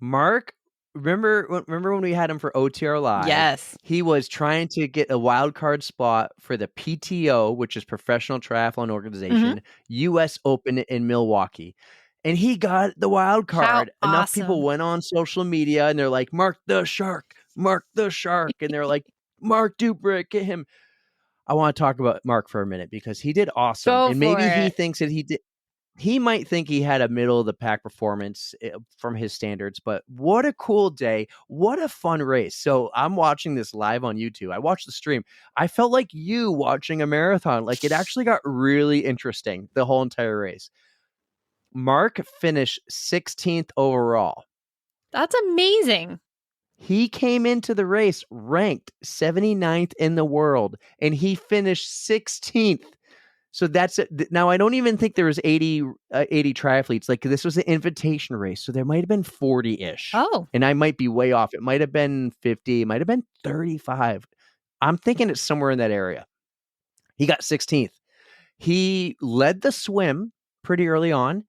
S3: Marc, remember when we had him for OTR Live?
S4: Yes.
S3: He was trying to get a wild card spot for the PTO, which is Professional Triathlon Organization, US Open in Milwaukee. And he got the wild card.
S4: How
S3: Enough
S4: awesome.
S3: people went on social media and they're like, Marc the Shark, Marc the Shark. And they're like, Marc DuBrick, get him. I want to talk about Marc for a minute because he did awesome.
S4: Go
S3: maybe
S4: for
S3: he
S4: it.
S3: thinks that he did. He might think he had a middle of the pack performance from his standards, but what a cool day. What a fun race. So I'm watching this live on YouTube. I watched the stream. I felt like you watching a marathon. Like it actually got really interesting, the whole entire race. Marc finished 16th overall.
S4: That's amazing.
S3: He came into the race ranked 79th in the world, and he finished 16th. So that's it. Now, I don't even think there was 80 triathletes. Like this was an invitation race. So there might have been 40-ish.
S4: Oh.
S3: And I might be way off. It might have been 50. It might have been 35. I'm thinking it's somewhere in that area. He got 16th. He led the swim pretty early on.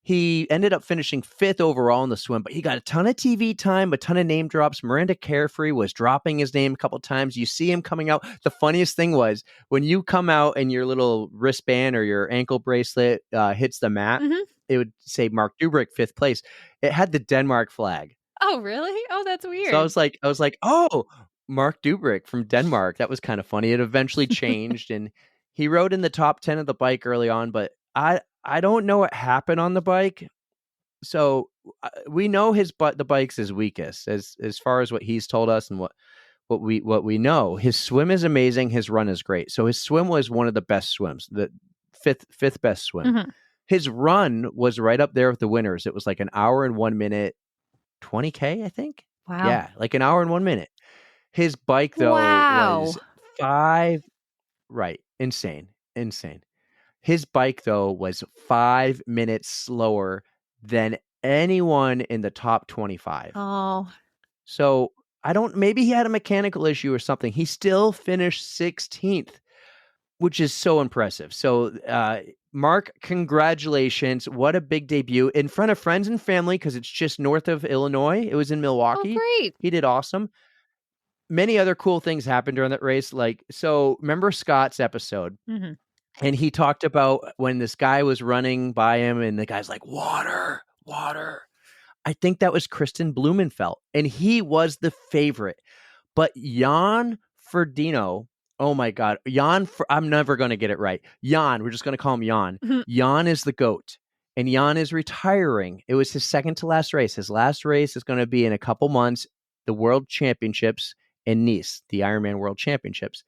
S3: He ended up finishing 5th overall in the swim, but he got a ton of TV time, a ton of name drops. Miranda Carefree was dropping his name a couple times. You see him coming out. The funniest thing was when you come out and your little wristband or your ankle bracelet hits the mat, it would say Marc DuBrick 5th place. It had the Denmark flag.
S4: Oh, really? Oh, that's weird.
S3: So I was like, oh, Marc DuBrick from Denmark. That was kind of funny. It eventually changed, and he rode in the top 10 of the bike early on, but I don't know what happened on the bike. So we know the bike's his weakest as far as what he's told us and what we know. His swim is amazing. His run is great. So his swim was one of the best swims, the fifth best swim. His run was right up there with the winners. It was like an hour and 1 minute, 20K, I think.
S4: Wow.
S3: Yeah, like an hour and 1 minute. His bike though was 5. Right. Insane. His bike, though, was 5 minutes slower than anyone in the top 25.
S4: Oh.
S3: So maybe he had a mechanical issue or something. He still finished 16th, which is so impressive. So, Marc, congratulations. What a big debut in front of friends and family because it's just north of Illinois. It was in Milwaukee.
S4: Oh, great.
S3: He did awesome. Many other cool things happened during that race. So remember Scott's episode? And he talked about when this guy was running by him and the guy's like, water. I think that was Kristen Blumenfeld. And he was the favorite. But Jan Frodeno, oh my God. I'm never going to get it right. Jan, we're just going to call him Jan. Jan is the GOAT. And Jan is retiring. It was his second to last race. His last race is going to be in a couple months, the World Championships in Nice, the Ironman World Championships.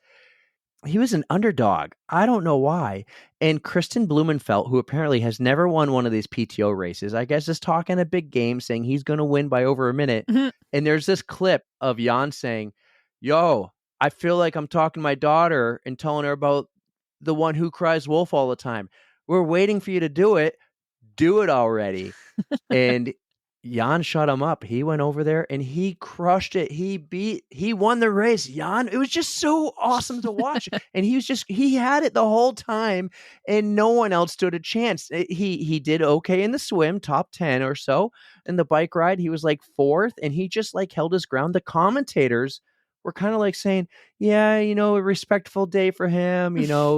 S3: He was an underdog. I don't know why. And Kristen Blumenfeld, who apparently has never won one of these PTO races, I guess is talking a big game saying he's going to win by over a minute. And there's this clip of Jan saying, yo, I feel like I'm talking to my daughter and telling her about the one who cries wolf all the time. We're waiting for you to do it. Do it already. And Jan shut him up. He went over there and he crushed it. He won the race. Jan, it was just so awesome to watch. And he had it the whole time and no one else stood a chance. He did okay in the swim, top 10 or so. In the bike ride, he was like 4th and he just like held his ground. The commentators were kind of like saying, yeah, a respectful day for him,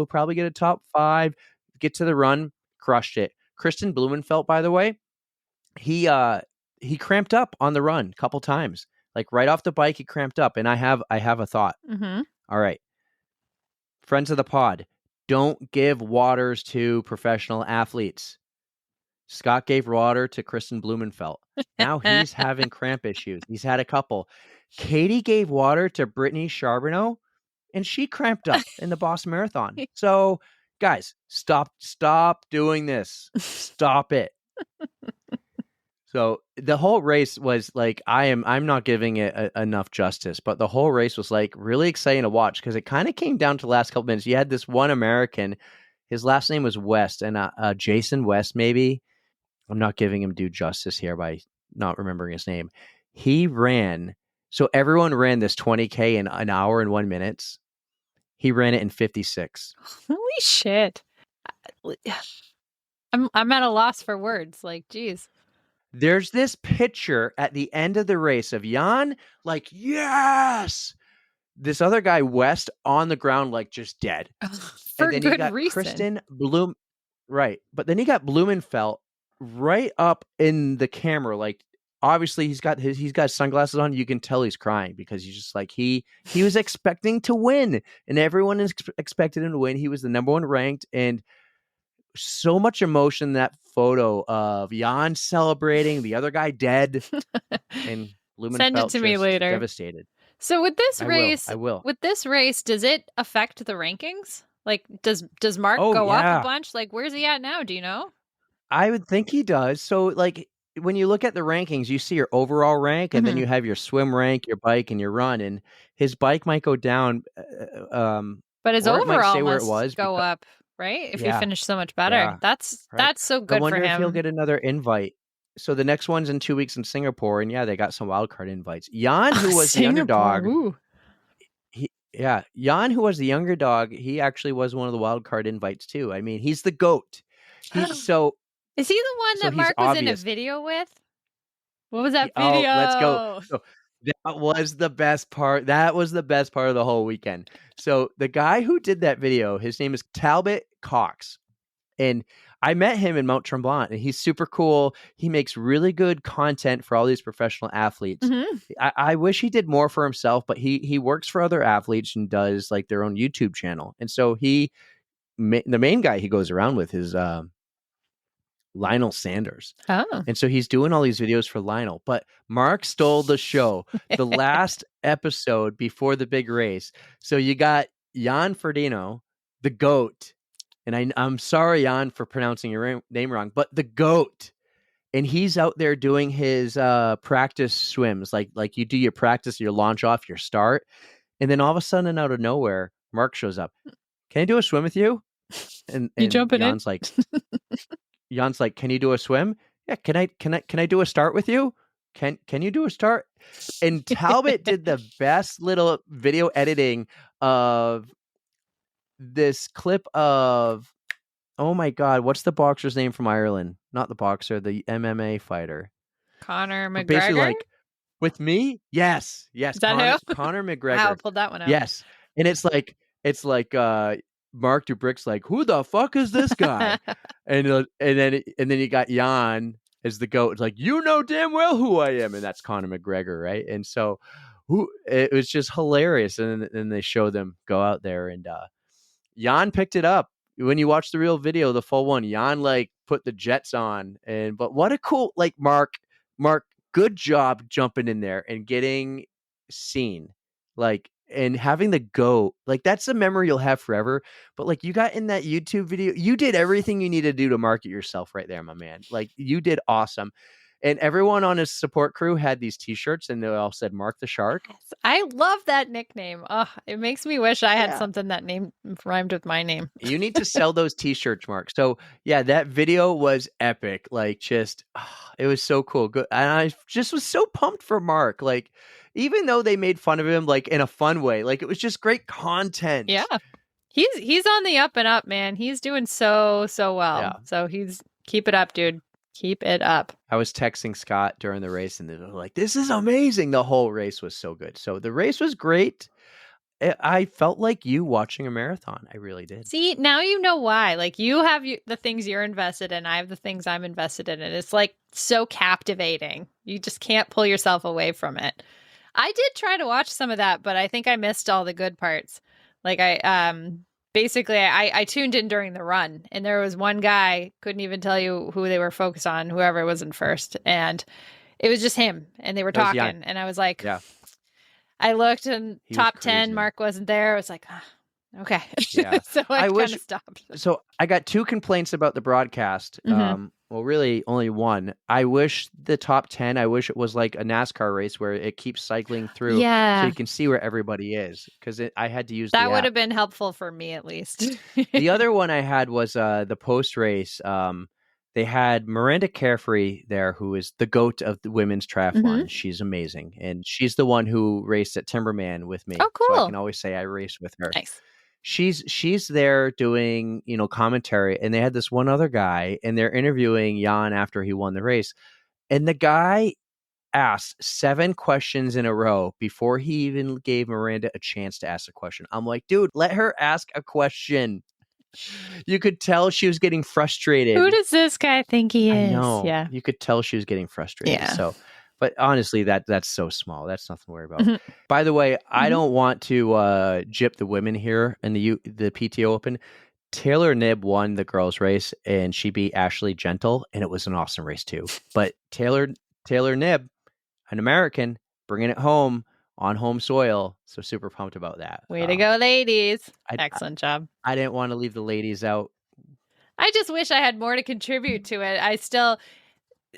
S3: probably get a top 5, get to the run, crushed it. Kristen Blumenfeld, by the way, he cramped up on the run a couple times. Like right off the bike, he cramped up. And I have a thought.
S4: Mm-hmm.
S3: All right. Friends of the pod, don't give waters to professional athletes. Scott gave water to Kristen Blumenfeld. Now he's having cramp issues. He's had a couple. Katie gave water to Brittany Charbonneau, and she cramped up in the Boston Marathon. So, guys, stop doing this. Stop it. So the whole race was like, I'm not giving it enough justice, but the whole race was like really exciting to watch because it kind of came down to the last couple minutes. You had this one American, his last name was West, and Jason West, maybe. I'm not giving him due justice here by not remembering his name. He ran, so everyone ran this 20K in an hour and 1 minute. He ran it in 56.
S4: Holy shit. I'm at a loss for words. Like, geez.
S3: There's this picture at the end of the race of Jan, like, yes! This other guy, West, on the ground, like, just dead.
S4: For
S3: and then
S4: good
S3: you got
S4: reason.
S3: Kristen Bloom, right. But then you got Blumenfeld right up in the camera. Like, obviously, he's got sunglasses on. You can tell he's crying because he's just like, he was expecting to win. And everyone expected him to win. He was the number 1 ranked. And so much emotion in that photo of Jan celebrating, the other guy dead, and Blumenfeld
S4: Send it to me later.
S3: Devastated.
S4: So with this race,
S3: I will.
S4: With this race, does it affect the rankings? Like, does Marc go up a bunch? Like, where's he at now? Do you know?
S3: I would think he does. So, like, when you look at the rankings, you see your overall rank, and then you have your swim rank, your bike, and your run. And his bike might go down,
S4: but his overall must go up. Right? If you finish so much better. Yeah. That's so good for him. I
S3: wonder if he'll get another invite. So the next one's in 2 weeks in Singapore, and they got some wildcard invites. Jan, who was the underdog. Jan, who was the younger dog, he actually was one of the wildcard invites too. I mean, he's the GOAT.
S4: Is he the one that Marc was in a video with? What was that video?
S3: Oh, let's go. So, that was the best part. That was the best part of the whole weekend. So the guy who did that video, his name is Talbot Cox. And I met him in Mount Tremblant, and he's super cool. He makes really good content for all these professional athletes. Mm-hmm. I wish he did more for himself, but he works for other athletes and does like their own YouTube channel. And so the main guy he goes around with is Lionel Sanders.
S4: Oh.
S3: And so he's doing all these videos for Lionel, but Marc stole the show the last episode before the big race. So you got Jan Frodeno, the GOAT. And I'm sorry, Jan, for pronouncing your name wrong, but the GOAT. And he's out there doing his practice swims, like you do your practice, your launch off, your start. And then all of a sudden, out of nowhere, Marc shows up. Can I do a swim with you? And
S4: you jumping
S3: Jan's
S4: in?
S3: Like, Jan's like, can you do a swim? Yeah. Can I do a start with you? Can you do a start? And Talbot did the best little video editing of this clip of, oh my God, what's the boxer's name from Ireland? Not the boxer, the MMA fighter.
S4: Conor McGregor?
S3: Basically, like, with me? Yes.
S4: Is that who?
S3: Conor McGregor.
S4: Wow, pulled that one out.
S3: Yes. And it's like Marc DuBrick's like, who the fuck is this guy? and then you got Jan as the GOAT. It's like, you know damn well who I am, and that's Conor McGregor, right? And so it was just hilarious. And then they show them go out there, and Jan picked it up. When you watch the real video, the full one, Jan like put the jets on, but what a cool, like, Marc, good job jumping in there and getting seen, like, and having the GOAT, like, that's a memory you'll have forever. But like, you got in that YouTube video, you did everything you need to do to market yourself right there, my man. Like, you did awesome. And everyone on his support crew had these T-shirts, and they all said "Mark the Shark."
S4: I love that nickname. Oh, it makes me wish I had something that name rhymed with my name.
S3: You need to sell those T-shirts, Mark. So yeah, that video was epic. Like, just it was so cool. Good, and I just was so pumped for Mark. Like, even though they made fun of him, like in a fun way, like it was just great content.
S4: Yeah, he's on the up and up, man. He's doing so well. Yeah. So keep it up, dude. Keep it up.
S3: I was texting Scott during the race, and they were like, "This is amazing." The whole race was so good. So the race was great. I felt like you watching a marathon. I really did.
S4: See, now you know why. Like, you have the things you're invested in. I have the things I'm invested in. And it's like so captivating. You just can't pull yourself away from it. I did try to watch some of that, but I think I missed all the good parts. Like, I tuned in during the run, and there was one guy, couldn't even tell you who they were focused on, whoever was in first. And it was just him, and they were talking. And I was like, yeah. I looked, and top 10, Mark wasn't there. I was like, okay. Yeah. So I kind of stopped.
S3: So I got 2 complaints about the broadcast. Mm-hmm. Well, really only one. I wish the top 10, I wish it was like a NASCAR race where it keeps cycling through so you can see where everybody is. Because I had to use
S4: that would have been helpful for me, at least.
S3: The other one I had was the post-race. They had Miranda Carefree there, who is the GOAT of the women's triathlon. Mm-hmm. She's amazing. And she's the one who raced at Timberman with me.
S4: Oh, cool.
S3: So I can always say I raced with her.
S4: Nice.
S3: She's there doing, commentary, and they had this one other guy, and they're interviewing Jan after he won the race. And the guy asked 7 questions in a row before he even gave Miranda a chance to ask a question. I'm like, dude, let her ask a question. You could tell she was getting frustrated.
S4: Who does this guy think he is?
S3: I know.
S4: Yeah.
S3: You could tell she was getting frustrated.
S4: Yeah.
S3: So, but honestly, that's so small. That's nothing to worry about. Mm-hmm. By the way, I don't want to gyp the women here in the PTO Open. Taylor Knibb won the girls' race, and she beat Ashley Gentle, and it was an awesome race too. But Taylor Knibb, an American, bringing it home on home soil. So super pumped about that.
S4: Way to go, ladies. Excellent job.
S3: I didn't want to leave the ladies out.
S4: I just wish I had more to contribute to it. I still,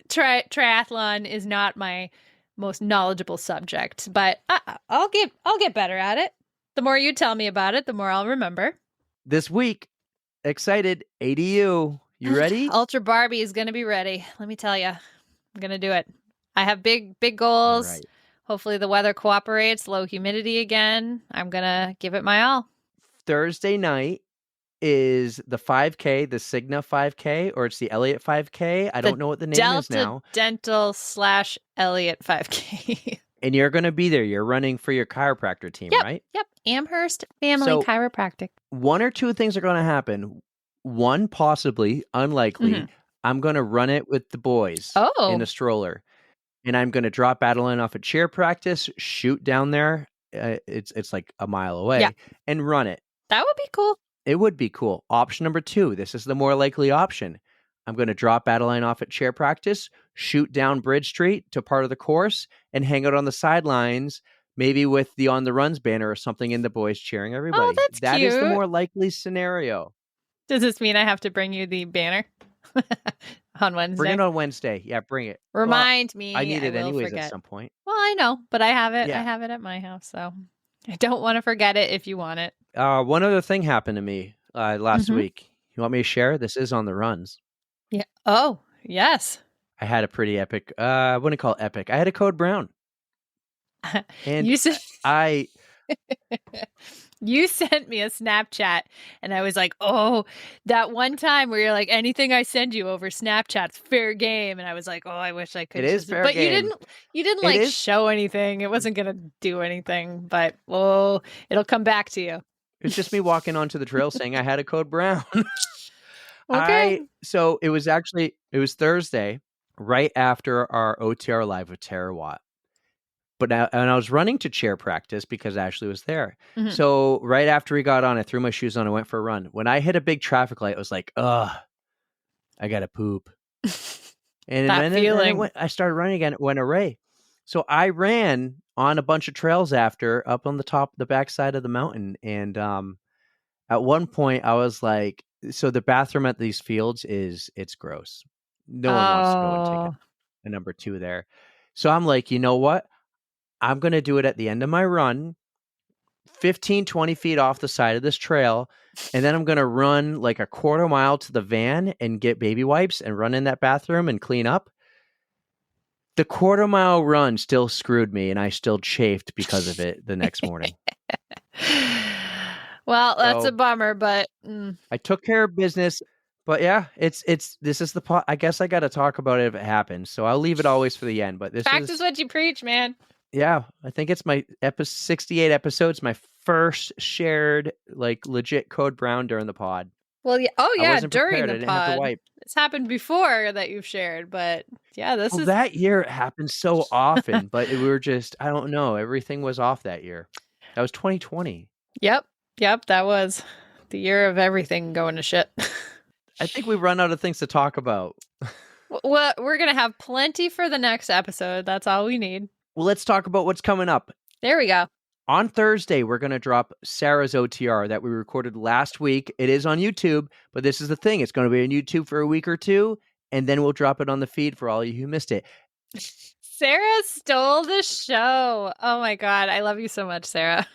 S4: triathlon is not my most knowledgeable subject, but I'll get better at it. The more you tell me about it, the more I'll remember.
S3: This week, excited, ADU. You ready?
S4: Ultra Barbie is going to be ready. Let me tell you, I'm going to do it. I have big goals. Right. Hopefully the weather cooperates, low humidity again. I'm going to give it my all.
S3: Thursday night is the 5K, the Cigna 5K, or it's the Elliott 5K. I don't know what the name is now.
S4: Dental / Elliott 5K.
S3: And you're going to be there. You're running for your chiropractor team, right?
S4: Yep. Amherst Family Chiropractic.
S3: 1 or 2 things are going to happen. One, possibly, unlikely, mm-hmm. I'm going to run it with the boys in a stroller. And I'm going to drop Adeline off at cheer practice, shoot down there. It's like a mile away, and run it.
S4: That would be cool.
S3: It would be cool. Option number 2. This is the more likely option. I'm going to drop Adeline off at chair practice, shoot down Bridge Street to part of the course, and hang out on the sidelines, maybe with the On the Runs banner or something, and the boys cheering everybody.
S4: Oh, that's
S3: cute. That is the more likely scenario.
S4: Does this mean I have to bring you the banner on Wednesday?
S3: Bring it on Wednesday. Yeah, bring it.
S4: Remind me.
S3: I need it anyways at some point.
S4: Well, I know, but I have it. Yeah. I have it at my house, so I don't want to forget it if you want it.
S3: One other thing happened to me last week. You want me to share? This is On the Runs.
S4: Yeah. Oh, yes.
S3: I had a pretty epic, I wouldn't call it epic. I had a code brown. And
S4: you said you sent me a Snapchat, and I was like, oh, that one time where you're like, anything I send you over Snapchat's fair game. And I was like, oh, I wish I could.
S3: It is fair
S4: game.
S3: But
S4: you didn't like show anything. It wasn't going to do anything, but it'll come back to you.
S3: It's just me walking onto the trail saying I had a code brown.
S4: Okay.
S3: So it was Thursday, right after our OTR live with Tara Watt. And I was running to chair practice because Ashley was there. Mm-hmm. So right after we got on, I threw my shoes on and went for a run. When I hit a big traffic light, I was like, ugh, I got to poop. And then I started running again. It went away. So I ran on a bunch of trails after, up on the backside of the mountain. And at one point I was like, so the bathroom at these fields it's gross. No one wants to go and take it. a number 2 there. So I'm like, you know what? I'm going to do it at the end of my run, 15, 20 feet off the side of this trail. And then I'm going to run like a quarter mile to the van and get baby wipes and run in that bathroom and clean up. The quarter mile run still screwed me, and I still chafed because of it the next morning.
S4: Well, that's a bummer, but
S3: I took care of business. But yeah, this is the pot. I guess I got to talk about it if it happens. So I'll leave it always for the end. But this
S4: practice what you preach, man.
S3: Yeah, I think it's my 68 episodes, my first shared like legit code brown during the pod.
S4: Well, yeah. Oh, yeah, during the
S3: I didn't
S4: pod.
S3: have to wipe.
S4: It's happened before that you've shared, but yeah, this is
S3: that year. It happened so often, but we were just, I don't know. Everything was off that year. That was 2020.
S4: Yep. That was the year of everything going to shit.
S3: I think we run out of things to talk about.
S4: Well, we're going to have plenty for the next episode. That's all we need.
S3: Well, let's talk about what's coming up.
S4: There we go.
S3: On Thursday, we're going to drop Sarah's OTR that we recorded last week. It is on YouTube, but this is the thing. It's going to be on YouTube for a week or two, and then we'll drop it on the feed for all you who missed it.
S4: Sarah stole the show. Oh my God. I love you so much, Sarah.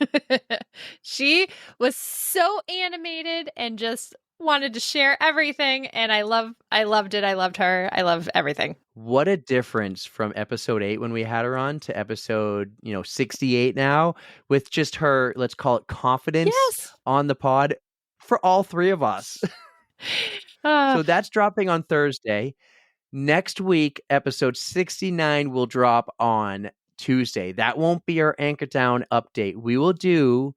S4: She was so animated and just wanted to share everything. And I loved it. I loved her. I love everything.
S3: What a difference from episode 8 when we had her on to episode, 68 now, with just her, let's call it confidence on the pod for all three of us. So that's dropping on Thursday. Next week, episode 69 will drop on Tuesday. That won't be our Anchor Down update. We will do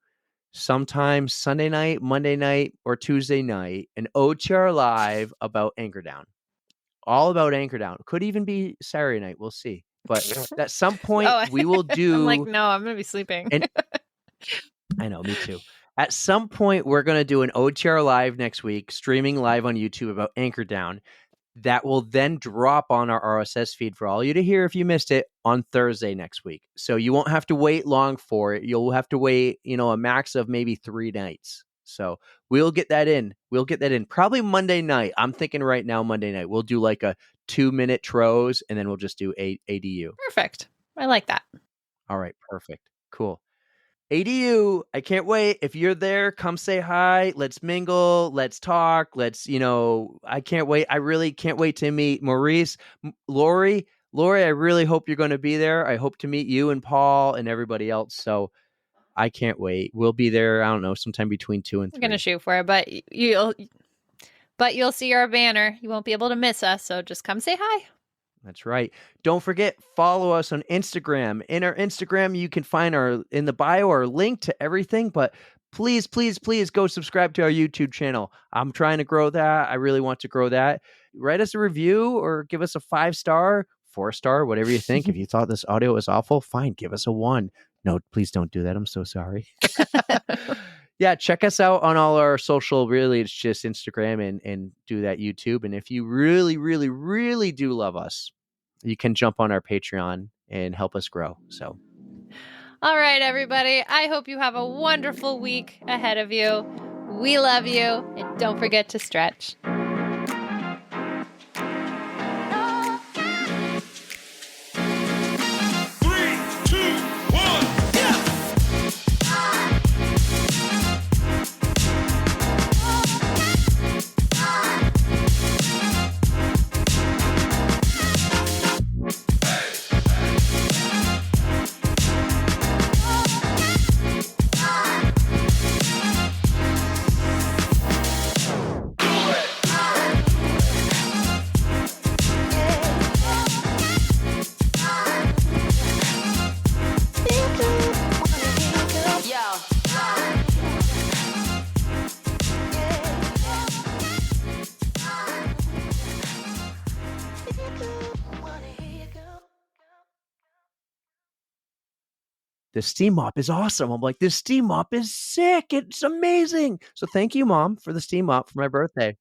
S3: sometime Sunday night, Monday night, or Tuesday night an OTR live about Anchor Down. All about Anchor Down. Could even be Saturday night. We'll see. But at some point, we will do...
S4: I'm like, no, I'm going to be sleeping.
S3: I know, me too. At some point, we're going to do an OTR live next week, streaming live on YouTube about Anchor Down. That will then drop on our RSS feed for all you to hear if you missed it on Thursday next week. So you won't have to wait long for it. You'll have to wait, a max of maybe 3 nights. So we'll get that in. Probably Monday night. I'm thinking right now, Monday night. We'll do like a 2-minute tros, and then we'll just do ADU.
S4: Perfect. I like that.
S3: All right. Perfect. Cool. ADU, I can't wait. If you're there, come say hi. Let's mingle. Let's talk. I can't wait. I really can't wait to meet Maurice, Lori, I really hope you're going to be there. I hope to meet you and Paul and everybody else. So I can't wait. We'll be there. I don't know, sometime between 2 and 3.
S4: I'm going to shoot for it, but you'll see our banner. You won't be able to miss us. So just come say hi.
S3: That's right. Don't forget, follow us on Instagram. In our Instagram, you can find in the bio our link to everything, but please, please, please go subscribe to our YouTube channel. I'm trying to grow that. I really want to grow that. Write us a review or give us a 5-star, 4-star, whatever you think. If you thought this audio was awful, fine, give us a 1. No, please don't do that. I'm so sorry. Yeah, check us out on all our social. Really, it's just Instagram and do that YouTube. And if you really, really, really do love us, you can jump on our Patreon and help us grow. So,
S4: all right, everybody. I hope you have a wonderful week ahead of you. We love you. And don't forget to stretch.
S2: 3, 2, 1.
S3: The steam mop is awesome. I'm like, this steam mop is sick. It's amazing. So thank you, Mom, for the steam mop for my birthday.